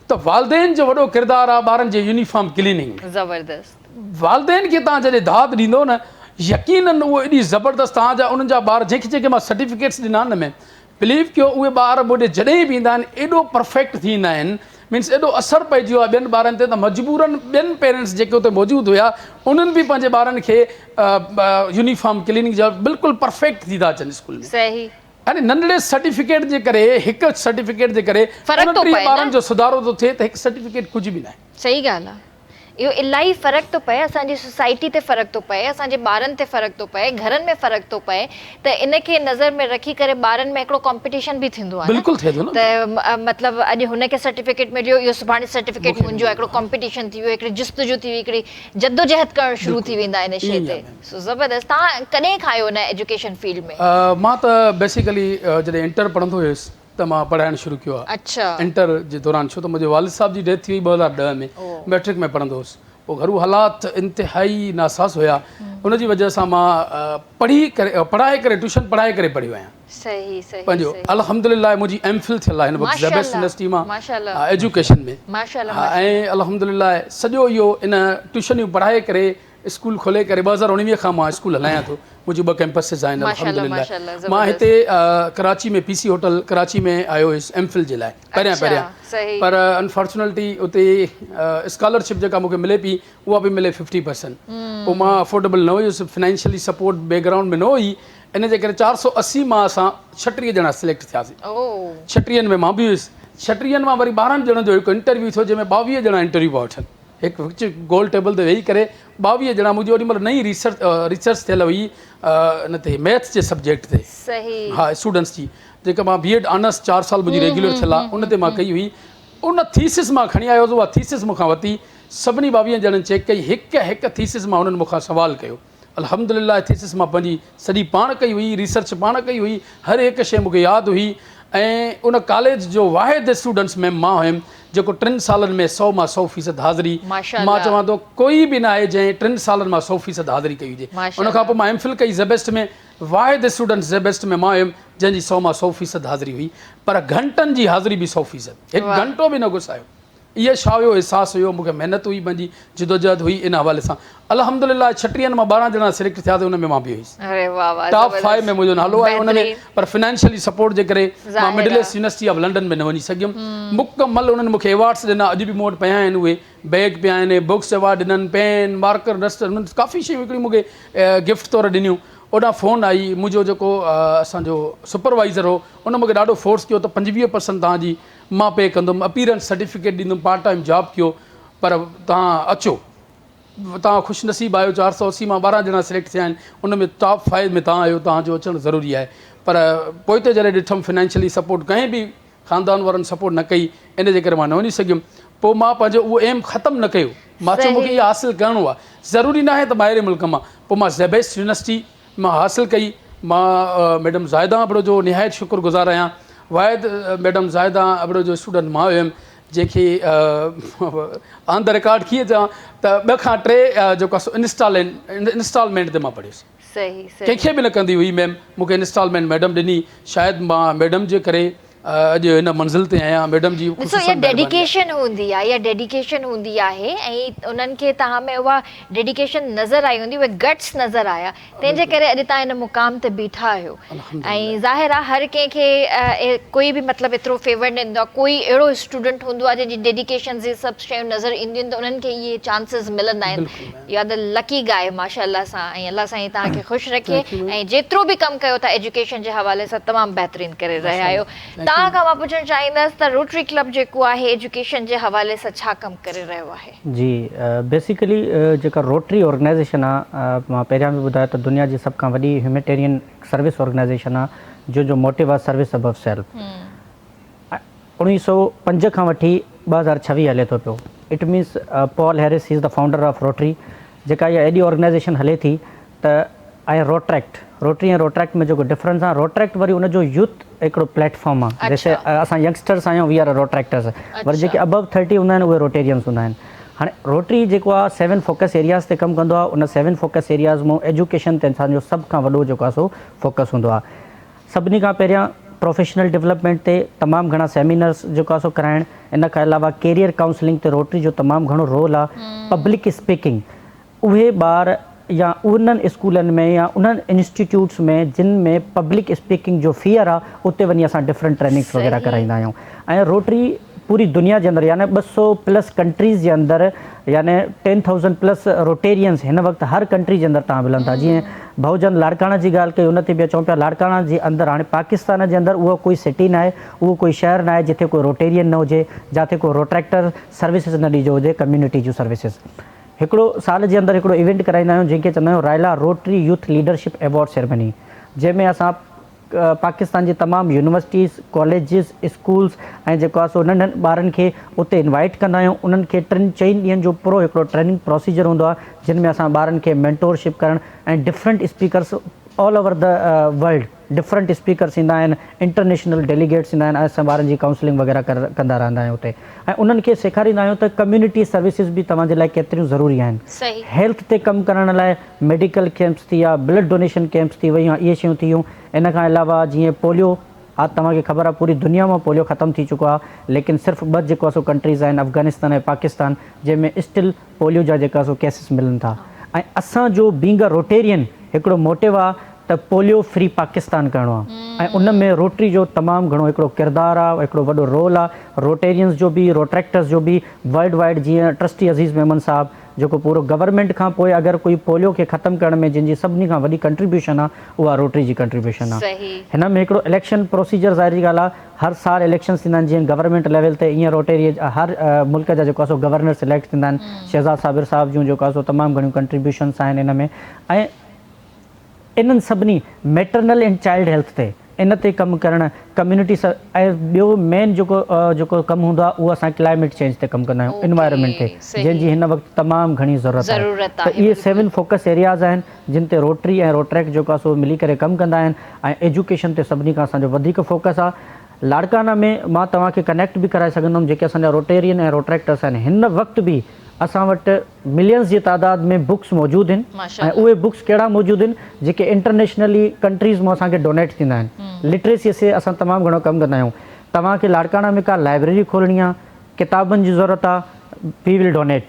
त वालदेन जो वॾो किरदारु आहे ॿारनि जे यूनिफॉर्म क्लीनिंग में ज़बरदस्त वालदेन खे तव्हां जॾहिं दाद ॾींदो न यकीनन उहो एॾी ज़बरदस्त तव्हांजा उन्हनि जा ॿार जेके मां सर्टिफिकेट्स ॾिना न में बिलीव कयो उहे ॿार होॾे जॾहिं बि ईंदा आहिनि एॾो परफेक्ट थींदा आहिनि मीन्स एॾो असरु पइजी वियो आहे ॿियनि ॿारनि ते त मजबूरनि ॿियनि पेरेंट्स जेके उते मौजूदु हुया उन्हनि बि पंहिंजे ॿारनि खे यूनिफॉर्म क्लीनिंग जा बिल्कुलु परफेक्ट थी था अचनि स्कूल में। सही यानी नंढड़े सर्टिफिकेट जे करे हिकु सर्टिफिकेट जे करे फ़र्क़ु थो पए न। ॿारनि जो सुधारो थो थिए त हिकु सर्टिफिकेट कुझु बि न आहे। सही ॻाल्हि आहे। इहो इलाही फ़र्क़ु थो पए, असांजी सोसाइटी ते फ़र्क़ु थो पए, असांजे ॿारनि ते फ़र्क़ु थो पए, घरनि में फ़र्क़ु थो पए, त इन खे नज़र में रखी करे ॿारनि में हिकिड़ो कॉम्पिटिशन बि थींदो आहे। बिल्कुलु थिए थो न। त मतिलबु अॼु हुनखे सर्टिफिकेट मिलियो, इहो सुभाणे सर्टिफिकेट मुंहिंजो आहे, हिकिड़ो कॉम्पिटिशन थी वियो, हिकिड़ी जस्तजू थी वई, हिकिड़ी जद्दोजहद करणु शुरू थी वेंदा इन शइ ते। सो ज़बरदस्त। तव्हां कॾहिं खायो हिन एजुकेशन फील्ड में? मां त बेसिकली जॾहिं इंटर पढ़ंदो हुयुसि त मां पढ़ाइणु शुरू कयो आहे। अच्छा। इंटर जे दौरान, छो त मुंहिंजे वालिद साहब जी डेथ थी वई 2010 में, मैट्रिक में पढ़ंदो हुउसि। पोइ घरू हालात इंतिहाई नासाज़ हुया, उनजी वजह सां मां पढ़ाए करे ट्यूशन पढ़ाए करे पढ़ियो आहियां। सही सही। पंहिंजो अल्हम्दुलिल्लाह मुंहिंजी एमफिल थियल आहे हिन वक़्तु ज़ेबेस्ट यूनिवर्सिटी मां माशाल्लाह एजुकेशन में। माशाल्लाह। ऐं अल्हम्दुलिल्लाह सॼो इहो इन ट्यूशनियूं पढ़ाए करे स्कूल खोले करे 2019 खां मां स्कूल हलायां थो। मुंहिंजी 2 कैंपसिस आहिनि अल्हम्दुलिल्लाह। मां हिते कराची में PC होटल कराची में आयो हुयुसि एमफिल जे लाइ पहिरियां, पर अनफॉर्चुनेटली उते स्कॉलरशिप जेका मूंखे मिले पई उहा बि मिले 50%। पोइ मां अफोर्डेबल न हुयुसि, फाइनेंशियली सपोर्ट बैकग्राउंड में न हुई, इन जे करे 480 मां असां 36 ॼणा सिलेक्ट थियासीं। 36 में मां बि हुयुसि। 36 मां वरी 12 ॼणनि जो हिकु इंटरव्यू थियो जंहिंमें 22 ॼणा इंटरव्यू पिया वठनि। हिकु विच गोल टेबल ते वेही करे 22 ॼणा, मुंहिंजी ओॾी महिल नई रिसर्च थियल हुई इन ते मैथ्स जे सब्जेक्ट ते। सही। हा, स्टूडेंट्स जी जेका मां B.Ed ऑनर्स 4 साल मुंहिंजी रेगुलर थियल आहे उन ते मां कई हुई। उन थीसिस मां खणी आयो, उहा थीसिस मूंखां वरिती, सभिनी 22 ॼणनि चेक कई, हिकु थीसिस मां उन्हनि मूंखां सवाल कयो। अल्हम्दुलिल्लाह थीसिस मां पंहिंजी सॼी पाण कई हुई, रिसर्च पाण कई हुई, हर हिकु शइ मूंखे यादि हुई। ऐं उन कॉलेज जो वाहिद स्टूडेंट्स में मां हुयुमि जेको 3 सालनि में 100 मां 100% हाज़िरी। मां चवां थो कोई बि न आहे जंहिं 3 सालनि मां 100% हाज़िरी कई हुजे। उन खां पोइ मां एमफिल कई ज़ेबेस्ट में, वाहिद स्टूडेंट ज़ेबेस्ट में मां हुयुमि जंहिंजी 100 मां 100% हाज़िरी हुई, पर घंटनि जी हाज़िरी बि 100%, हिकु घंटो बि न गुसायो। इहे छा हुयो, अहसासु हुयो, मूंखे महिनत हुई, पंहिंजी जिदोजहद हुई। इन हवाले सां अल्हम्दुलिल्लाह 36 मां 12 ॼणा सिलेक्ट थिया त हुन में मां बि हुयुसि। अरे वाह वाह। टॉप 5 में मुंहिंजो नालो आहे हुन में, पर फाइनेंशियली सपोर्ट जे करे मां middle east university of London में न वञी सघियुमि। मुकमल उन्हनि मूंखे अवार्ड्स ॾिना, अॼु बि मूं वटि पिया आहिनि उहे, बैग पिया आहिनि, बुक्स अवार्ड ॾिननि, पेन, मार्कर, डस्टर, उन्हनि काफ़ी शयूं हिकिड़ी मूंखे गिफ्ट तौरु ॾिनियूं। ओॾां फ़ोन आई, मुंहिंजो जेको असांजो सुपरवाइज़र हो उन मूंखे ॾाढो फोर्स कयो त 25% तव्हांजी मां पे कंदुमि, अपीरेंस सर्टिफिकेट ॾींदुमि, पार्ट टाइम जॉब कयो, पर तव्हां अचो, तव्हां ख़ुशनसीब आहियो। 480 मां 12 ॼणा सिलेक्ट थिया आहिनि, उन में टॉप 5 में तव्हां आहियो, तव्हांजो अचणु ज़रूरी आहे। पर पोइ ते जॾहिं ॾिठुमि फाइनेंशियली सपोर्ट कंहिं बि ख़ानदान वारनि सपोर्ट न कई, इन जे करे मां न वञी सघियुमि। पोइ मां पंहिंजो उहो एम ख़तमु न कयो, मां चयो मूंखे इहा हासिलु करिणो आहे, ज़रूरी न आहे त ॿाहिरि मुल्क मां। पोइ मां ज़ेबेस्ट यूनिवर्सिटी मां हासिलु कई। मां मैडम ज़ाहिदा अबड़ो जो निहायत शुक्रगुज़ार आहियां। वाहिद मैडम ज़ाहिदा अबड़ो जो स्टूडेंट मां हुयुमि जंहिंखे ऑन द रिकॉर्ड कीअं चवां त 2 खां 3 जेको आहे इंस्टॉलमेंट ते मां पढ़ियुसि। सही सही। कंहिंखे बि न कंदी हुई मैम, मूंखे इंस्टॉलमेंट मैडम ॾिनी। शायदि मां मैडम जे करे अॼु हिन मंज़िल ते आहियां। मैडम जी ॾिसो इहा डेडिकेशन हूंदी आहे, इहा डेडिकेशन हूंदी आहे, ऐं उन्हनि खे तव्हां में उहा डेडिकेशन नज़र आई हूंदी, उहे गट्स नज़र आया, तंहिंजे करे अॼु तव्हां हिन मुक़ाम ते बीठा आहियो। ऐं ज़ाहिर आहे हर कंहिंखे कोई बि मतिलबु एतिरो फेवर न ॾींदो आहे, कोई अहिड़ो स्टूडेंट हूंदो आहे जंहिंजी डेडिकेशन जी सभु शयूं नज़र ईंदियूं आहिनि त उन्हनि खे इहे चांसिस मिलंदा आहिनि। You are the lucky guy माशाअल्लाह सां। ऐं अल्लाह साईं तव्हांखे ख़ुशि रखे, ऐं जेतिरो बि कमु कयो था एजुकेशन जे हवाले सां तमामु बहितरीनु करे रहिया आहियो। तव्हां खां मां पुछणु चाहींदसि त रोटरी क्लब जेको आहे एजुकेशन जे हवाले सां छा कमु करे रहियो आहे? जी बेसिकली जेका रोटरी ऑर्गेनाइज़ेशन आहे, मां पहिरियां बि ॿुधायो त दुनिया जी सभ खां वॾी ह्यूमेटेरियन सर्विस ऑर्गेनाइज़ेशन आहे जो मोटिव आहे सर्विस अबव सेल्फ। 1905 खां वठी 2026 हले थो पियो। It means Paul Harris is the founder of rotary. जेका इहा एॾी ऑर्गेनाइज़ेशन हले थी त ऐं रोटरी ऐं रोट्रैक्ट में जेको डिफरेंस आहे, रोट्रैक्ट वरी उनजो यूथ हिकिड़ो प्लेटफॉर्म आहे। जैसे असां यंगस्टर्स आहियूं, वी आर रोट्रैक्टर्स, वरी जेके अबव 30 हूंदा आहिनि उहे रोटेरियंस हूंदा आहिनि। हाणे रोटरी जेको आहे 7 फोकस एरियाज़ ते कमु कंदो आहे। उन 7 फोकस एरियाज़ मां एजुकेशन ते असांजो सभ खां वॾो जेको आहे सो फोकस हूंदो आहे। सभिनी खां पहिरियां प्रोफेशनल डेवलपमेंट ते तमामु घणा सेमिनार्स जेको आहे सो कराइणु। इन खां अलावा कैरियर काउंसलिंग ते रोटरी जो तमामु घणो रोल आहे। पब्लिक स्पीकिंग, उहे ॿार या उन्हनि स्कूलनि में या उन्हनि इंस्टीट्यूट्स में जिन में पब्लिक स्पीकिंग जो फियर आहे, उते वञी असां डिफरेंट ट्रेनिंग्स वग़ैरह कराईंदा आहियूं। ऐं रोटरी पूरी दुनिया के अंदर यानी 200+ कंट्रीज़ के अंदर यानी 10,000+ रोटेरियंस हिन वक्त हर कंट्री के अंदर तव्हां मिलनि था। जीअं बहुजन लाड़काना जी ॻाल्हि कई, उन ते बि अचूं पिया लाड़काना जे अंदर हाणे पाकिस्तान के अंदर उहो कोई सिटी न आहे, उहो कोई शहर न आहे जिथे कोई रोटेरियन न हुजे, जिथे कोई रोट्रैक्टर सर्विसिस न ॾिजो हुजे, कम्युनिटी जूं सर्विसिस। हिकिड़ो साल जे अंदर हिकिड़ो इवेंट कराईंदा आहियूं जंहिंखे चवंदा आहियूं Raila rotary youth leadership award ceremony, जंहिंमें असां पाकिस्तान जी तमाम यूनिवर्सिटीज़, कॉलेजिस, स्कूल्स ऐं जेको आहे सो नंढनि ॿारनि खे उते इनवाइट कंदा आहियूं। उन्हनि खे 3-4 ॾींहंनि जो पूरो हिकिड़ो ट्रेनिंग प्रोसीजर हूंदो आहे, जिन में असां ॿारनि खे मेंटोरशिप करणु ऐं different speakers all over the world, different speakers ईंदा आहिनि, इंटरनेशनल डेलीगेट्स ईंदा आहिनि, असां ॿारनि जी काउंसलिंग वग़ैरह कंदा रहंदा आहियूं उते। ऐं उन्हनि खे सेखारींदा आहियूं त कम्युनिटी सर्विसिस बि तव्हांजे लाइ केतिरियूं ज़रूरी आहिनि। सही। हेल्थ ते कमु करण लाइ मेडिकल कैंप्स थी विया, ब्लड डोनेशन कैंप्स थी वियूं, इहे शयूं थियूं। इन खां अलावा जीअं पोलियो, आज तव्हांखे ख़बर आहे पूरी दुनिया में पोलियो ख़त्म थी चुको आहे, लेकिन सिर्फ़ु 2 जेको आहे सो कंट्रीज़ आहिनि, अफ़गानिस्तान ऐं पाकिस्तान, जंहिंमें स्टिल पोलियो जा जेका सो केसिस मिलनि था। ऐं असांजो बीइंग अ रोटेरियन हिकिड़ो मोटिव आहे त पोलियो फ्री पाकिस्तान करणो आहे, ऐं उन में रोटरी जो तमामु घणो हिकिड़ो किरदारु आहे, हिकिड़ो वॾो रोल आहे। रोटेरियंस जो बि, रोट्रैक्टर्स जो बि वर्ल्ड वाइड, जीअं ट्रस्टी अज़ीज़ मेमन साहब जेको पूरो गवर्नमेंट खां पोइ अगरि कोई पोलियो खे ख़त्म करण में जंहिंजी सभिनी खां वॾी कंट्रीब्यूशन आहे, उहा रोटरी जी कंट्रीब्यूशन आहे। हिन में हिकिड़ो इलेक्शन प्रोसीजर ज़ाहिर ॻाल्हि आहे, हर साल इलेक्शन्स थींदा आहिनि, जीअं गवर्नमेंट लेवल ते ईअं रोटेरी हर मुल्क जा जेको आहे सो गवर्नर सिलेक्ट थींदा आहिनि। शहज़ाद साबिर साहब जूं जेको आहे सो तमामु घणियूं कंट्रीब्यूशन्स आहिनि इन में। ऐं इन्हनि सभिनी मैटरनल एंड चाइल्ड हेल्थ ते इन ते कमु करणु, कम्युनिटी ऐं ॿियो मेन जेको कमु हूंदो आहे उहो असां क्लाइमेट चेंज ते कमु कंदा आहियूं, इन्वायरमेंट ते, जंहिंजी हिन वक़्तु तमामु घणी ज़रूरत आहे। त इहे 7 फोकस एरियाज़ आहिनि जिन ते रोटरी ऐं रोट्रैक्ट जेको आहे सो मिली करे कमु कंदा आहिनि। ऐं एजुकेशन ते सभिनी खां असांजो वधीक फोकस आहे। लाड़काना में मां तव्हांखे कनेक्ट बि कराए सघंदुमि, जेके असांजा रोटेरियन ऐं रोट्रैक्टर्स आहिनि, हिन वक़्तु बि असां वटि मिलियंस जी तादाद में बुक्स मौजूदु आहिनि। ऐं उहे बुक्स कहिड़ा मौजूदु आहिनि जेके इंटरनेशनली कंट्रीज़ मां असांखे डोनेट थींदा आहिनि। लिटरेसीअ से असां तमामु घणो कमु कंदा आहियूं। तव्हांखे लाड़काना में का लाइब्रेरी खोलणी आहे, किताबनि जी ज़रूरत आहे, वी विल डोनेट।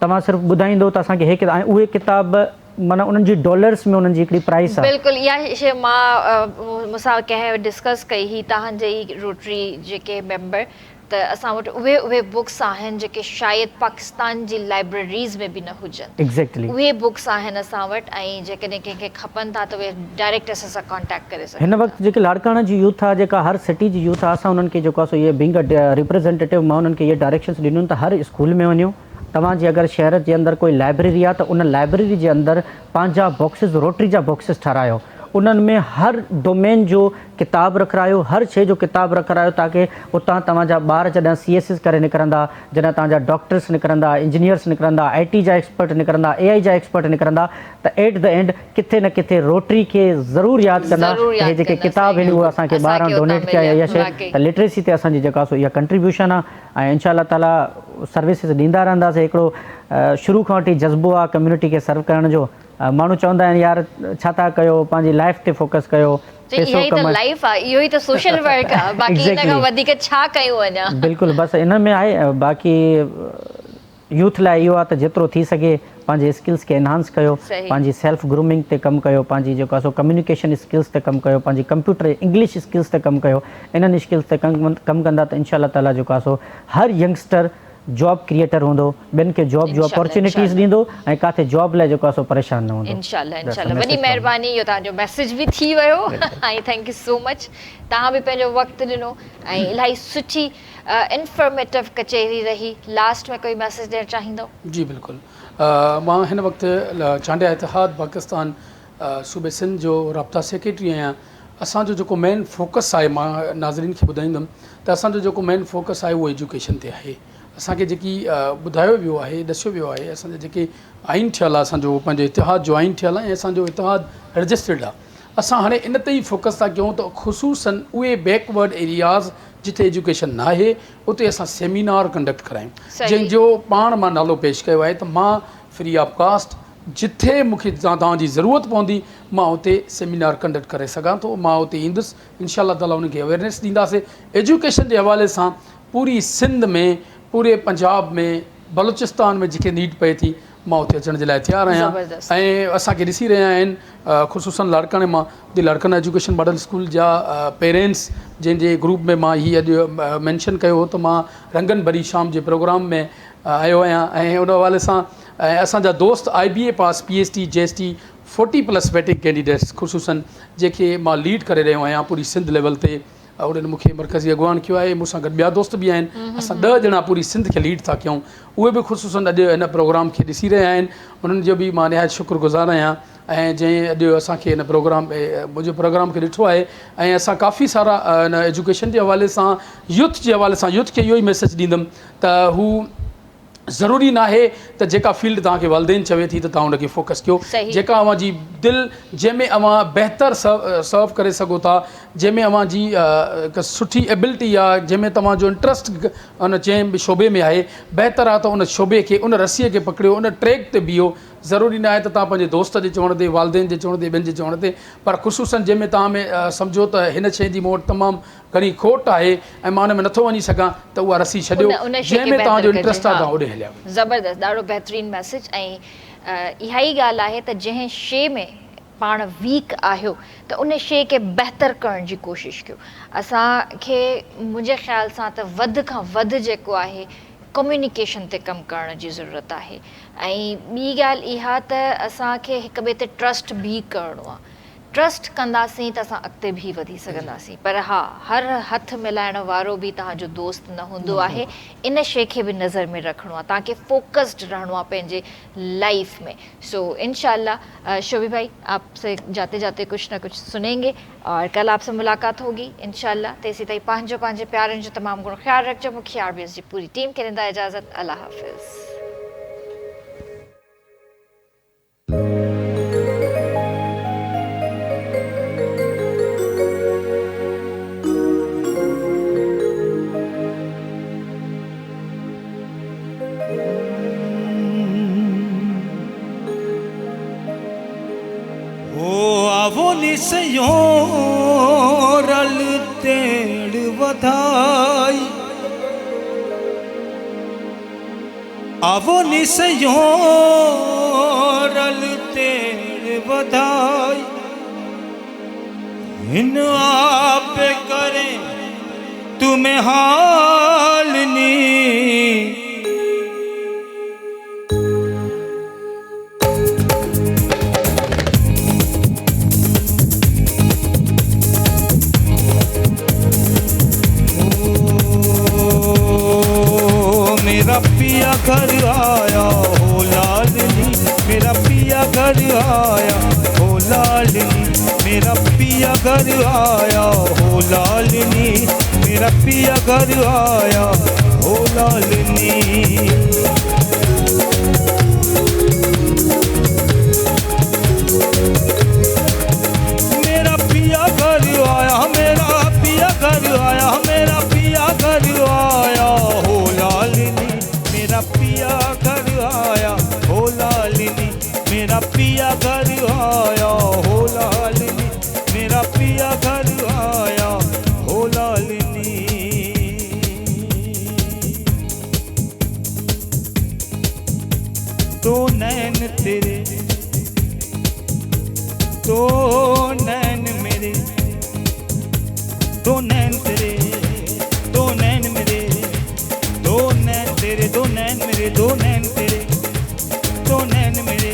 तव्हां सिर्फ़ु ॿुधाईंदो त असांखे हे किताब, ऐं उहे किताब माना उन्हनि जी डॉलर्स में उन्हनि जी हिकिड़ी प्राइस आहे। बिल्कुलु इहा शइ मां मूंसां कंहिं डिस्कस कई हुई, तव्हांजे ई रोटरी जेके मेंबर, त असां वटि उहे बुक्स आहिनि जेके शायदि पाकिस्तान जी लाइब्रेरीज़ में बि न हुजनि। एग्ज़ैक्टली उहे बुक्स आहिनि असां वटि, ऐं जेकॾहिं कंहिंखे खपनि था त उहे डायरेक्ट असां सां कॉन्टेक्ट करे सघनि। हिन वक़्तु जेके लाड़काना जी यूथ आहे, जेका हर सिटी जी यूथ आहे, असां उन्हनि खे जेको आहे सो इहे बीइंग अ रिप्रेज़ेंटेटिव मां उन्हनि खे इहे डायरेक्शन्स ॾिनियूं त हर स्कूल में वञो। तव्हांजी अगरि शहर जे अंदरि कोई लाइब्रेरी आहे त उन लाइब्रेरी जे अंदरि पंहिंजा बॉक्सिस, रोटरी जा बॉक्सिस ठारायो, उन्हनि में हर डोमेन जो किताब रखायो, हर शइ जो किताब रखायो, ताकी उतां तव्हांजा ॿार जॾहिं CSS करे निकिरंदा, जॾहिं तव्हांजा डॉक्टर्स निकिरंदा, इंजीनियर्स निकिरंदा, IT जा एक्सपर्ट निकिरंदा, AI जा एक्सपर्ट निकिरंदा, त एट द एंड किथे न किथे रोटरी खे ज़रूरु यादि कंदा। हे जेके किताब आहिनि उहे असांखे ॿाहिरां डोनेट कया इहा शइ, त लिटरेसी ते असांजी जेका सो इहा कंट्रीब्यूशन आहे। ऐं इंशा ताला सर्विसिस ॾींदा रहंदासीं। हिकिड़ो शुरू खां वठी जज़्बो आहे कम्युनिटी खे सर्व करण जो। माण्हू चवंदा आहिनि यार छा था कयो, पंहिंजी लाइफ ते फोकस कयो, इहो ई त लाइफ आहे, इहो ई त सोशल वर्क आहे, बाक़ी इन खां वधीक छा कयूं अञा। बिल्कुलु बसि इन में आहे। बाक़ी यूथ लाइ इहो आहे त जेतिरो थी सघे पंहिंजे स्किल्स खे एनहांस कयो, पंहिंजी सेल्फ ग्रूमिंग ते कमु कयो, पंहिंजी जेको आहे सो कम्युनिकेशन स्किल्स ते कमु कयो, पंहिंजी कंप्यूटर इंग्लिश स्किल्स ते कमु कयो। इन्हनि स्किल्स ते कमु कंदा त इंशा ताला जेको आहे सो हर यंगस्टर जॉब क्रिएटर हूंदो, ॿियनि खे जॉब जो अपॉर्चुनिटीज़ ॾींदो, ऐं काथे जॉब लाइ जेको आहे सो परेशान न हूंदो। इंशाल्लाह वॾी महिरबानी, इहो तव्हांजो मैसेज बि थी वियो। ऐं थैंक यू सो मच, तव्हां बि पंहिंजो वक़्तु ॾिनो ऐं इलाही सुठी इंफॉर्मेटिव कचहरी रही। लास्ट में कोई मैसेज ॾियणु चाहींदो? जी बिल्कुलु, मां हिन वक़्तु चांडिया इतिहाद पाकिस्तान सूबे सिंध जो राब्ता सेक्रेटरी आहियां। असांजो जेको मेन फोकस आहे, मां नाज़रीन खे ॿुधाईंदुमि त असांजो जेको मेन फोकस आहे उहो एजुकेशन ते आहे। असांखे जेकी ॿुधायो वियो आहे, ॾसियो वियो आहे, असांजा जेके आइन ठहियलु आहे, असांजो पंहिंजो इतिहाद जो आइन ठहियलु आहे ऐं असांजो इतिहाद रजिस्टर्ड आहे। असां हाणे इन ते ई फोकस था कयूं त ख़ुशूसन उहे बैकवर्ड एरियाज़ जिथे एजुकेशन न आहे उते असां सेमिनार कंडक्ट करायूं, जंहिंजो पाण मां नालो पेश कयो आहे त मां फ्री ऑफ कास्ट जिथे मूंखे तव्हांजी ज़रूरत पवंदी मां उते सेमिनार कंडक्ट करे सघां थो। मां उते ईंदुसि, इंशाअल्लाह ताला उनखे अवेयरनेस ॾींदासीं। एजुकेशन जे हवाले सां पूरी सिंध में, पूरे पंजाब में, बलूचिस्तान में जेके नीड पए थी, मां उते अचण जे लाइ तयारु आहियां। ऐं असांखे ॾिसी रहिया आहिनि ख़ुसूसन लाड़काने मां दी लाड़काना एजुकेशन मॉडल स्कूल जा पेरेंट्स जंहिंजे ग्रुप में मां ही अॼु मैंशन कयो हो त मां रंगन भरी शाम जे प्रोग्राम में आयो आहियां ऐं उन हवाले सां असांजा दोस्त IBA पास PhD JST 40+ वेटिंग कैंडिडेट्स ख़ुसूसन जेके मां लीड करे रहियो आहियां पूरी सिंध लेवल ते उन्हनि मूंखे मरकज़ी अॻवान कयो आहे मूंसां गॾु ॿिया दोस्त बि आहिनि असां 10 ॼणा पूरी सिंध खे लीड था कयूं उहे बि ख़ुसूसन अॼु हिन प्रोग्राम खे ॾिसी रहिया आहिनि उन्हनि जो बि मां निहायत शुक्रगुज़ार आहियां ऐं जंहिं अॼु असांखे हिन प्रोग्राम मुंहिंजो प्रोग्राम खे ॾिठो आहे ऐं असां काफ़ी सारा हिन एजुकेशन जे हवाले सां यूथ जे हवाले सां यूथ खे इहो ई मैसेज ॾींदुमि त हू ज़रूरी न आहे त जेका फील्ड तव्हांखे वालदेन चवे थी त तव्हां हुनखे फोकस कयो जेका अव्हां जी दिलि जंहिंमें अव्हां बहितर सर्व करे सघो था जंहिंमें अव्हां जी हिकु सुठी एबिलिटी आहे जंहिंमें तव्हांजो इंट्रस्ट उन जंहिं बि शोबे में आहे बहितर आहे त उन शोबे खे उन रसीअ खे पकड़ियो उन ट्रैक ते बीहो ज़रूरी न आहे त तव्हां पंहिंजे दोस्त जे चवण ते वालदेन जे चवण ते ॿियनि जे चवण ते पर ख़ुसूसन जंहिंमें तव्हां में सम्झो त हिन शइ जी मूं वटि तमामु घणी खोट आहे ऐं मां हुन में नथो वञी सघां त उहा रसी छॾियो जंहिंमें तव्हांजो इंट्रस्ट आहे तव्हां ओॾे हलिया ज़बरदस्त ॾाढो बहितरीनु मैसेज ऐं इहा ई ॻाल्हि आहे त जंहिं शइ में पाण वीक आहियो त उन शइ खे बहितर करण जी कोशिशि कयो असांखे मुंहिंजे ख़्याल सां त वधि खां वधि जेको आहे कम्युनिकेशन ते कमु करण जी ज़रूरत आहे ऐं ॿी ॻाल्हि इहा त असांखे हिक ॿिए ते ट्रस्ट बि करिणो आहे ट्रस्ट कंदासीं त असां अॻिते बि वधी सघंदासीं पर हा हर हथ मिलाइण वारो बि तव्हांजो दोस्त न हूंदो आहे इन शइ खे बि नज़र में रखिणो आहे तव्हांखे फोकस्ड रहणो आहे पंहिंजे लाइफ में सो इंशाल्लाह शोभी भाई आपसे जाते जाते कुछ ना कुछ सुनेंगे और कल आपसे मुलाकात होगी इंशाल्लाह तेसी ताईं पंहिंजे प्यारनि जो तमामु घणो ख़्यालु रखिजो मूंखे RBS जी पूरी टीम खे ॾींदा इजाज़त अल्लाह हाफ़िज़ निसयों रल तेड़ वधाई आवो निसयों रल तेड़ वधाई इन आप करें तुम्हें हाल नी मेरा पिया घर आया हो लाडली मेरा पिया घर आया हो लाडली मेरा पिया घर आया हो लाडली मेरा पिया घर आया हो लाडली मेरा पिया घर आया मेरा पिया घर आया मेरा पिया घर आया हो लालिनी मेरा पिया घर आया हो लालिनी मेरा पिया घर आया हो लालिनी मेरा पिया घर आया हो लालिनी तो नैन तेरे तो नैन मेरे दो नैन तेरे दो नैन मेरे दो नैन तेरे दो नैन मेरे दो नैन तेरे दो नैन मेरे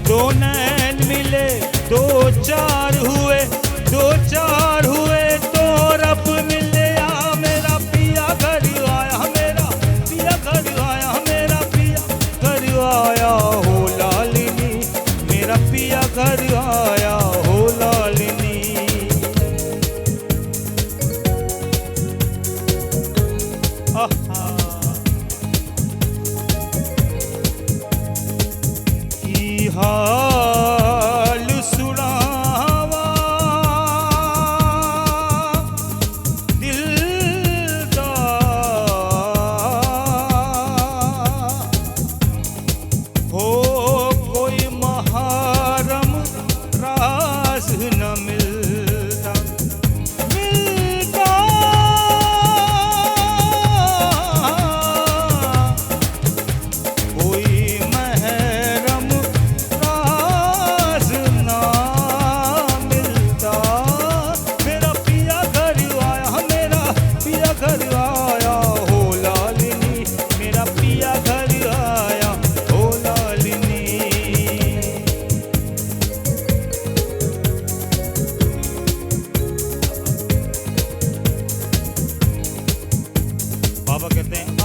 दो नैन मिले दो चार हुए तो रब मिले मेरा पिया घर आया मेरा पिया घर आया मेरा पिया घर आया हो लालिनी मेरा पिया घर आया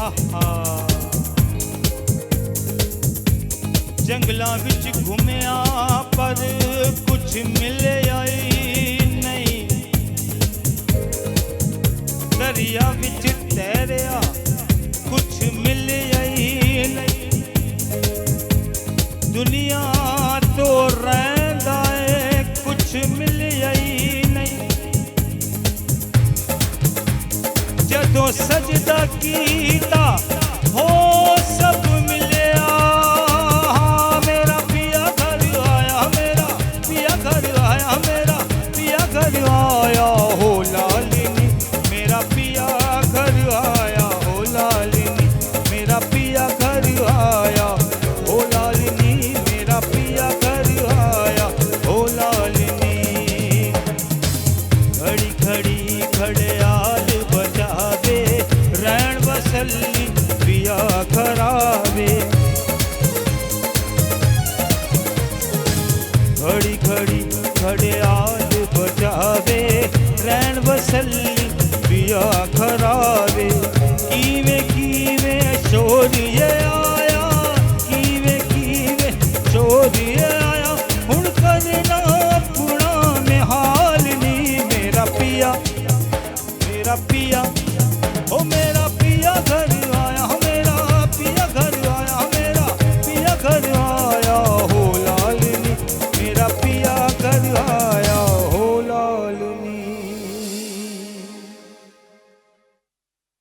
आहा जंगलां विच घुमिया पर कुछ मिलिया ही नहीं दरिया विच तैरिया कुछ मिलिया ही नहीं दुनिया तो रहिंदा है कुछ मिलिया ही नहीं जदों सजदा कीता हो सब मिलिया हाँ मेरा पिया घर आया मेरा पिया घर आया मेरा पिया घर आया हो लालिनी मेरा पिया घर आया हो लालिनी मेरा पिया घर आया हो लालिनी मेरा पिया घर आया हो लालिनी घड़ी घड़ी घड़ियाल बजावे रैन वसली पिया खरावे घड़ी घड़ी घड़ियाल बजावे रैन वसली पिया खरावे कीवे कीवे शोर ये आया कीवे कीवे शोर ये आया हुण करना पुणा में हाल नी मेरा पिया ओ मेरा